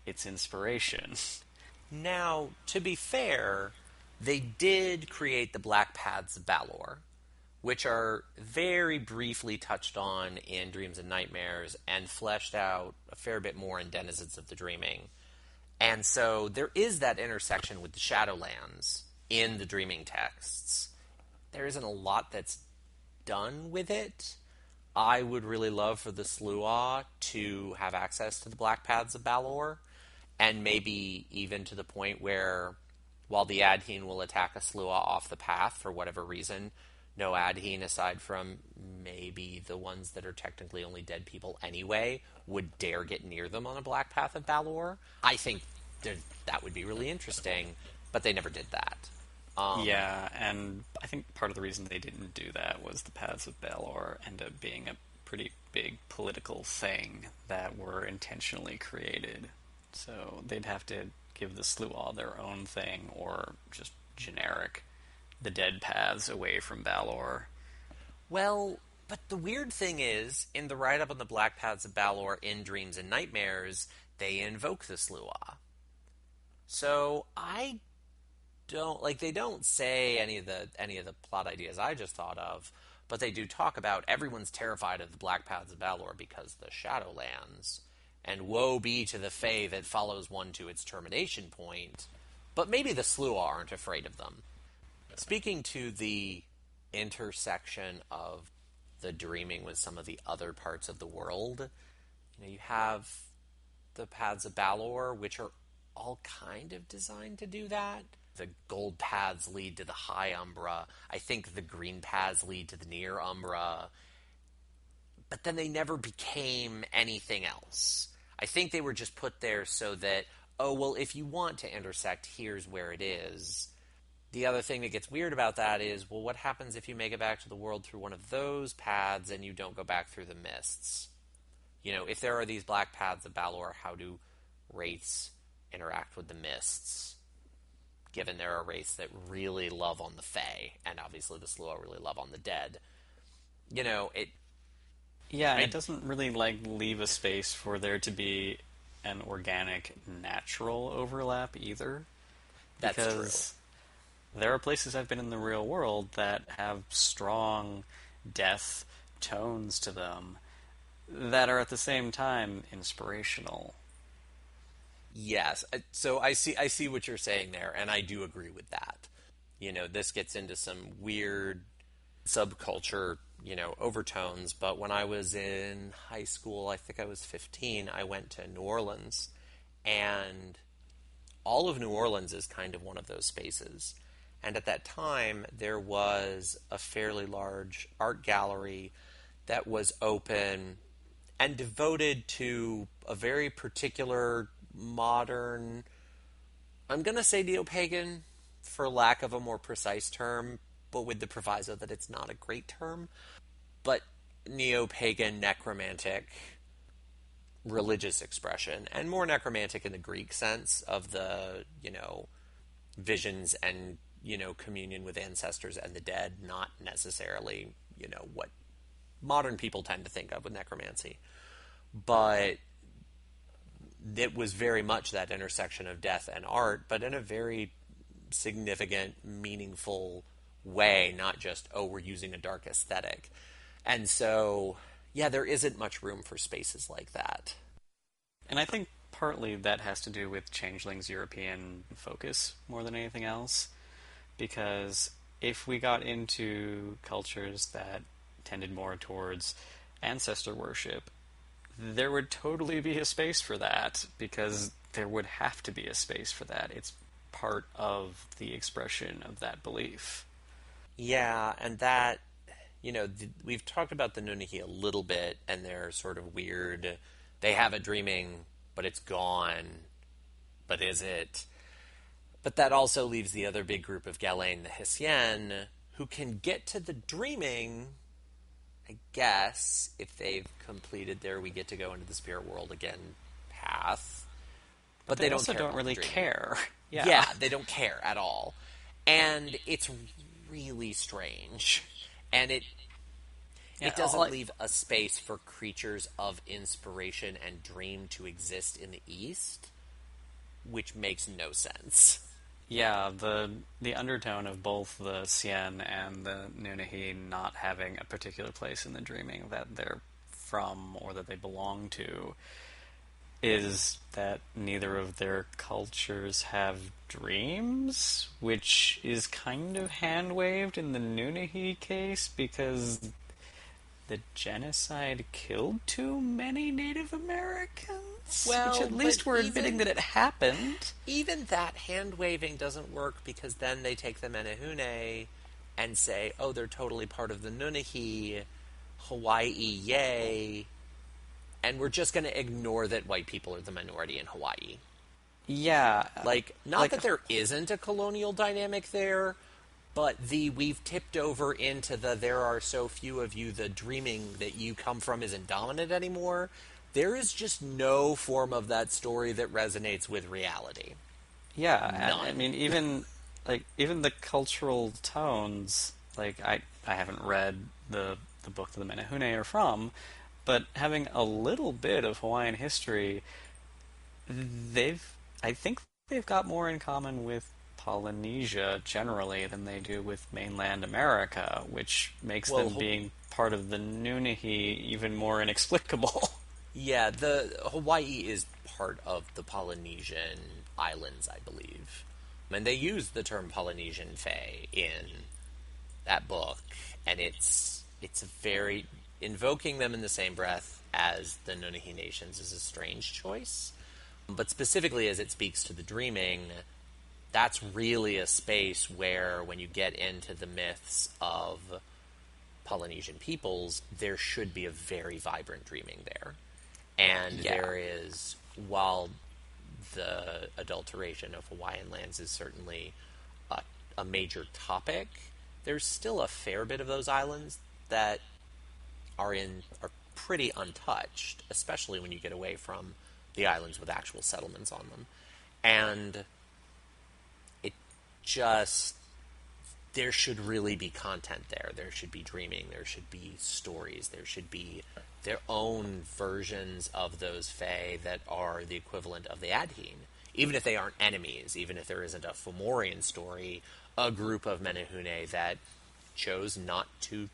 S2: it's inspiration.
S1: Now, to be fair, they did create the Black Paths of Balor, which are very briefly touched on in Dreams and Nightmares and fleshed out a fair bit more in Denizens of the Dreaming. And so there is that intersection with the Shadowlands in the Dreaming texts. There isn't a lot that's done with it. I would really love for the Sluagh to have access to the Black Paths of Balor, and maybe even to the point where, while the Adheen will attack a Sluagh off the path for whatever reason, no Adheen, aside from maybe the ones that are technically only dead people anyway, would dare get near them on a Black Path of Balor. I think that would be really interesting, but they never did that.
S2: Yeah, and I think part of the reason they didn't do that was the Paths of Balor ended up being a pretty big political thing that were intentionally created. So they'd have to give the Sluagh their own thing, or just generic the dead paths away from Balor.
S1: Well, but the weird thing is, in the write-up on the Black Paths of Balor in Dreams and Nightmares, they invoke the Sluagh. So I don't, like, they don't say any of the plot ideas I just thought of, but they do talk about everyone's terrified of the Black Paths of Balor because the Shadowlands, and woe be to the Fae that follows one to its termination point, but maybe the Sluagh aren't afraid of them. Speaking to the intersection of the dreaming with some of the other parts of the world, you have the Paths of Balor, which are all kind of designed to do that. The gold paths lead to the high Umbra. I think the green paths lead to the near Umbra. But then they never became anything else. I think they were just put there so that, oh, well, if you want to intersect, here's where it is. The other thing that gets weird about that is, well, what happens if you make it back to the world through one of those paths and you don't go back through the mists? If there are these Black Paths of Balor, how do wraiths interact with the mists? Given there are wraiths that really love on the Fae, and obviously the Sluagh really love on the dead. it.
S2: Yeah, and it
S1: I
S2: doesn't really leave a space for there to be an organic, natural overlap either,
S1: That's true.
S2: because there are places I've been in the real world that have strong death tones to them that are at the same time inspirational.
S1: Yes. So I see what you're saying there, and I do agree with that. This gets into some weird subculture, overtones, but when I was in high school, I think I was 15, I went to New Orleans, and all of New Orleans is kind of one of those spaces. And at that time, there was a fairly large art gallery that was open and devoted to a very particular modern, I'm going to say neo-pagan for lack of a more precise term, but with the proviso that it's not a great term, but neo-pagan necromantic religious expression, and more necromantic in the Greek sense of the, visions and, communion with ancestors and the dead, not necessarily, what modern people tend to think of with necromancy. But it was very much that intersection of death and art, but in a very significant, meaningful way, not just, oh, we're using a dark aesthetic. And so, yeah, there isn't much room for spaces like that.
S2: And I think partly that has to do with Changeling's European focus more than anything else, because if we got into cultures that tended more towards ancestor worship, there would totally be a space for that, because there would have to be a space for that. It's part of the expression of that belief.
S1: Yeah, and that, we've talked about the Nunnehi a little bit, and they're sort of weird. They have a dreaming, but it's gone. But is it? But that also leaves the other big group of Galen, the Hessian, who can get to the dreaming, I guess, if they've completed their we get to go into the spirit world again path.
S2: But
S1: But
S2: they
S1: they don't
S2: also
S1: care
S2: don't
S1: about the
S2: really
S1: dreaming.
S2: care. Yeah.
S1: Yeah, they don't care at all. And it's really strange. And it
S2: Yeah, all
S1: doesn't leave a space for creatures of inspiration and dream to exist in the East, which makes no sense.
S2: Yeah, the undertone of both the Sien and the Nunnehi not having a particular place in the dreaming that they're from or that they belong to is that neither of their cultures have dreams, which is kind of hand waved in the Nunnehi case because the genocide killed too many Native Americans, which
S1: Well,
S2: at
S1: but
S2: least we're admitting that it happened.
S1: even that hand waving doesn't work because then they take the Menehune and say, oh, they're totally part of the Nunnehi, Hawaii, yay, and we're just going to ignore that white people are the minority in Hawaii.
S2: Yeah,
S1: Like, not
S2: like
S1: that there isn't a colonial dynamic there, but we've tipped over into the there are so few of you, the dreaming that you come from isn't dominant anymore. There is just no form of that story that resonates with reality.
S2: yeah. I
S1: None.
S2: mean, even the cultural tones. I haven't read the book that the Menehune are from, but having a little bit of Hawaiian history, they've I think they've got more in common with Polynesia generally than they do with mainland America, which makes
S1: Well,
S2: them being part of the Nunnehi even more inexplicable.
S1: yeah, the Hawaii is part of the Polynesian islands, I believe. And they use the term Polynesian Fae in that book, and it's very invoking them in the same breath as the Nunnehi nations is a strange choice. But specifically as it speaks to the dreaming, that's really a space where when you get into the myths of Polynesian peoples, there should be a very vibrant dreaming there. And
S2: Yeah.
S1: there is, while the adulteration of Hawaiian lands is certainly a major topic, there's still a fair bit of those islands that are pretty untouched, especially when you get away from the islands with actual settlements on them. And it just there should really be content there. There should be dreaming. There should be stories. There should be their own versions of those Fae that are the equivalent of the Adhene. Even if they aren't enemies, even if there isn't a Fomorian story, a group of Menehune that chose not to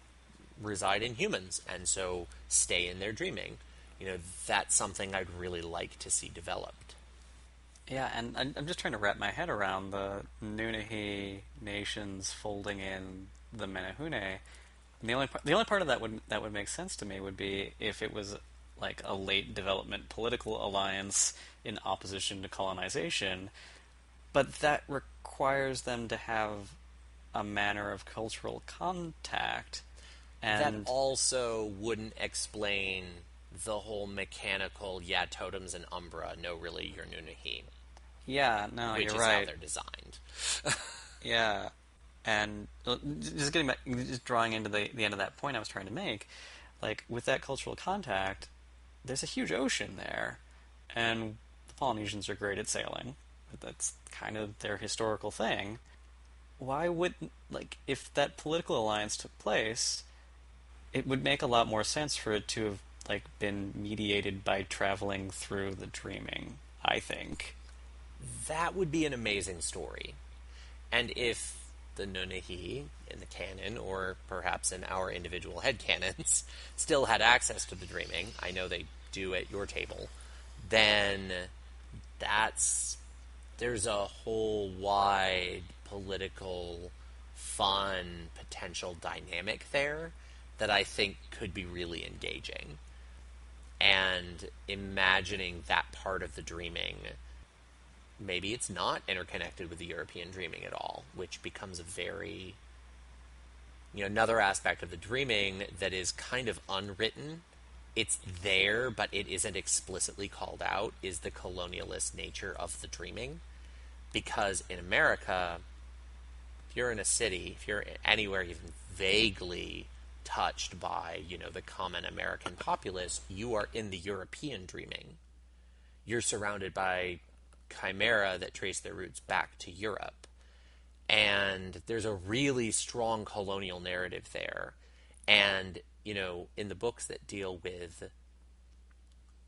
S1: reside in humans and so stay in their dreaming. That's something I'd really like to see developed.
S2: Yeah, and I'm just trying to wrap my head around the Nunahi nations folding in the Menehune. And the only part of that would make sense to me would be if it was like a late development political alliance in opposition to colonization, but that requires them to have a manner of cultural contact. And
S1: that also wouldn't explain the whole mechanical, totems and umbra, no, really, you're Nunahi.
S2: Yeah, no,
S1: which
S2: you're
S1: is
S2: right.
S1: how they're designed.
S2: Yeah, and just getting back, just drawing into the end of that point I was trying to make, like with that cultural contact, there's a huge ocean there, and the Polynesians are great at sailing. That's kind of their historical thing. Why wouldn't, like, if that political alliance took place, it would make a lot more sense for it to have like been mediated by traveling through the dreaming, I think.
S1: That would be an amazing story. And if the Nunahi in the canon, or perhaps in our individual headcanons, still had access to the dreaming, I know they do at your table, then there's a whole wide political, fun, potential dynamic there that I think could be really engaging. And imagining that part of the dreaming, maybe it's not interconnected with the European dreaming at all, which becomes a very, another aspect of the dreaming that is kind of unwritten. It's there, but it isn't explicitly called out, is the colonialist nature of the dreaming. Because in America, if you're in a city, if you're anywhere even vaguely touched by, the common American populace, you are in the European dreaming. You're surrounded by chimera that trace their roots back to Europe. And there's a really strong colonial narrative there. And, in the books that deal with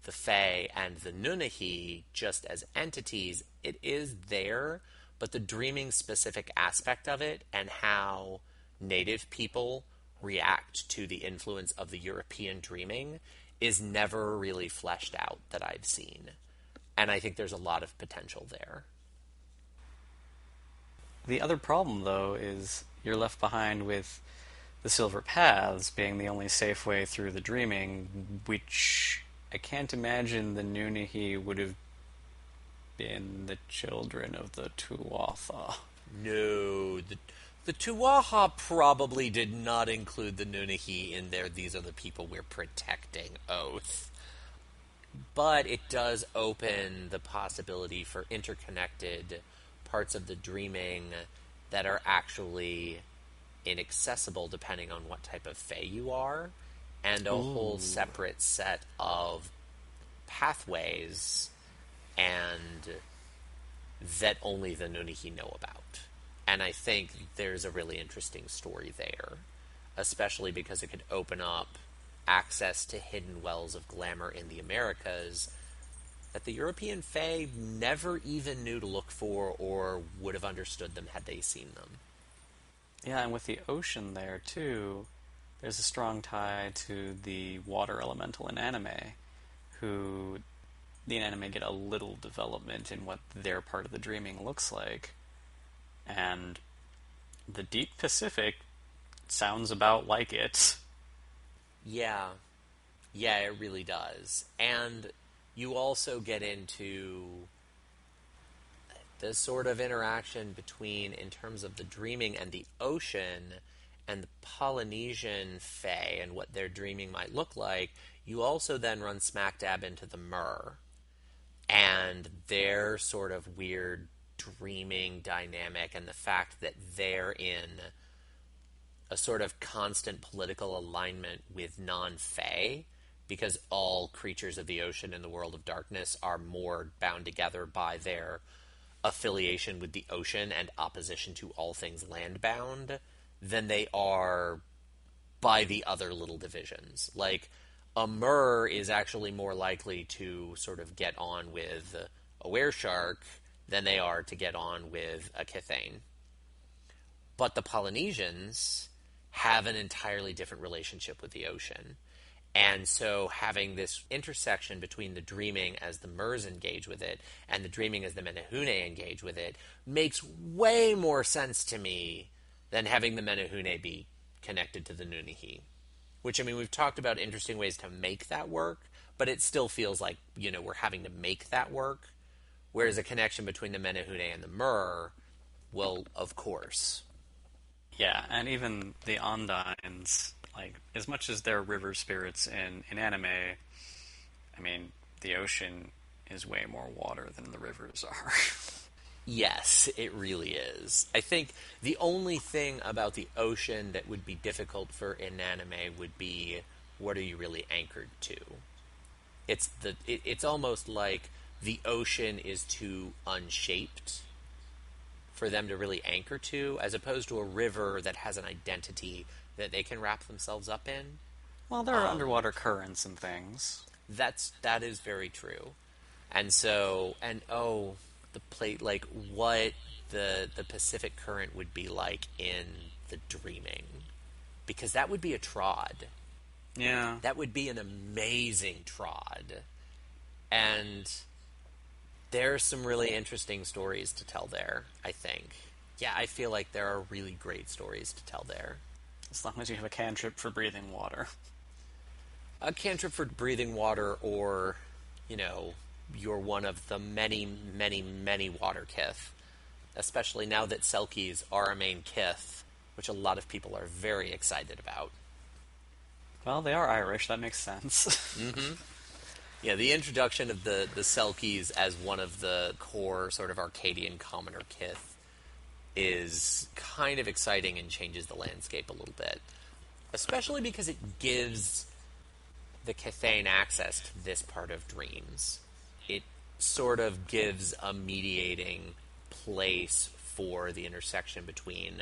S1: the Fae and the Nunahi just as entities, it is there, but the dreaming specific aspect of it and how native people react to the influence of the European dreaming is never really fleshed out that I've seen. And I think there's a lot of potential there.
S2: The other problem, though, is you're left behind with the Silver Paths being the only safe way through the dreaming, which I can't imagine the Nunahi would have been the children of the Tuatha.
S1: No, the Tuatha probably did not include the Nunahi in their "these are the people we're protecting" oath. But it does open the possibility for interconnected parts of the dreaming that are actually inaccessible depending on what type of Fae you are, and a whole separate set of pathways and that only the Nunahi know about. And I think there's a really interesting story there, especially because it could open up access to hidden wells of glamour in the Americas that the European Fae never even knew to look for or would have understood them had they seen them.
S2: Yeah, and with the ocean there, too, there's a strong tie to the water elemental in anime, who the anime get a little development in what their part of the dreaming looks like. And the Deep Pacific sounds about like it.
S1: Yeah, it really does. And you also get into the sort of interaction between, in terms of the dreaming and the ocean, and the Polynesian Fae and what their dreaming might look like. You also then run smack dab into the Mer and their sort of weird dreaming dynamic, and the fact that they're in a sort of constant political alignment with non-Fae, because all creatures of the ocean in the world of darkness are more bound together by their affiliation with the ocean and opposition to all things landbound than they are by the other little divisions. Like, a Mer is actually more likely to sort of get on with a wereshark than they are to get on with a Kithane. But the Polynesians have an entirely different relationship with the ocean. And so having this intersection between the dreaming as the Mers engage with it and the dreaming as the Menehune engage with it makes way more sense to me than having the Menehune be connected to the Nunihi. Which, I mean, we've talked about interesting ways to make that work, but it still feels like, we're having to make that work. Whereas a connection between the Menehune and the Mer, well, of course.
S2: Yeah, and even the Ondines, like, as much as they're river spirits in anime, I mean, the ocean is way more water than the rivers are.
S1: Yes, it really is. I think the only thing about the ocean that would be difficult for an anime would be, what are you really anchored to? It's almost like the ocean is too unshaped for them to really anchor to, as opposed to a river that has an identity that they can wrap themselves up in.
S2: Well, there are underwater currents and things.
S1: That is very true. And so, the plate, like, what the Pacific Current would be like in the dreaming. Because that would be a trod.
S2: Yeah.
S1: That would be an amazing trod. And there's some really interesting stories to tell there, I think. Yeah, I feel like there are really great stories to tell there.
S2: As long as you have a cantrip for breathing water.
S1: A cantrip for breathing water, or, you're one of the many, many, many water kith. Especially now that Selkies are a main kith, which a lot of people are very excited about.
S2: Well, they are Irish, that makes sense.
S1: Mm-hmm. Yeah, the introduction of the Selkies as one of the core sort of Arcadian commoner kith is kind of exciting and changes the landscape a little bit. Especially because it gives the Kithane access to this part of dreams. It sort of gives a mediating place for the intersection between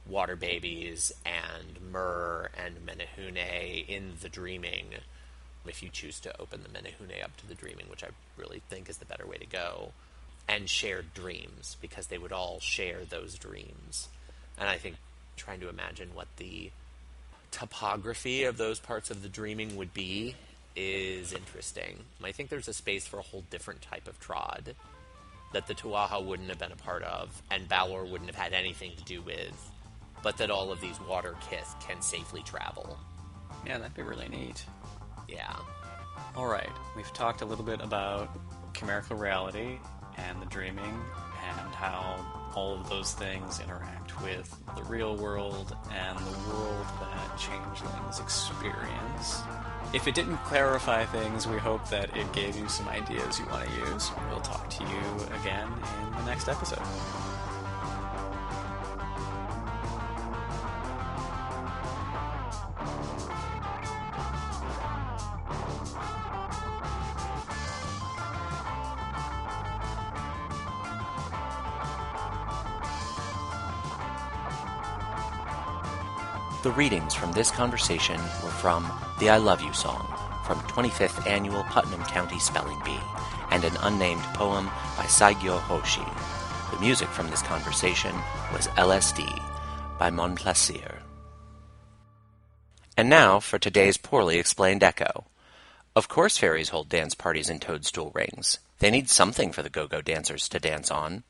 S1: water babies and Mer and Menehune in the dreaming, if you choose to open the Menehune up to the dreaming, which I really think is the better way to go, and shared dreams, because they would all share those dreams. And I think trying to imagine what the topography of those parts of the dreaming would be is interesting. I think there's a space for a whole different type of trod that the Tuaha wouldn't have been a part of, and Balor wouldn't have had anything to do with, but that all of these water kith can safely travel.
S2: Yeah, that'd be really neat.
S1: Yeah.
S2: Alright, we've talked a little bit about chimerical reality and the dreaming and how all of those things interact with the real world and the world that changelings experience. If it didn't clarify things, we hope that it gave you some ideas you want to use. We'll talk to you again in the next episode.
S1: The readings from this conversation were from the I Love You song from 25th Annual Putnam County Spelling Bee and an unnamed poem by Saigyo Hoshi. The music from this conversation was LSD by Monplaisir. And now for today's poorly explained echo. Of course fairies hold dance parties in toadstool rings. They need something for the go-go dancers to dance on.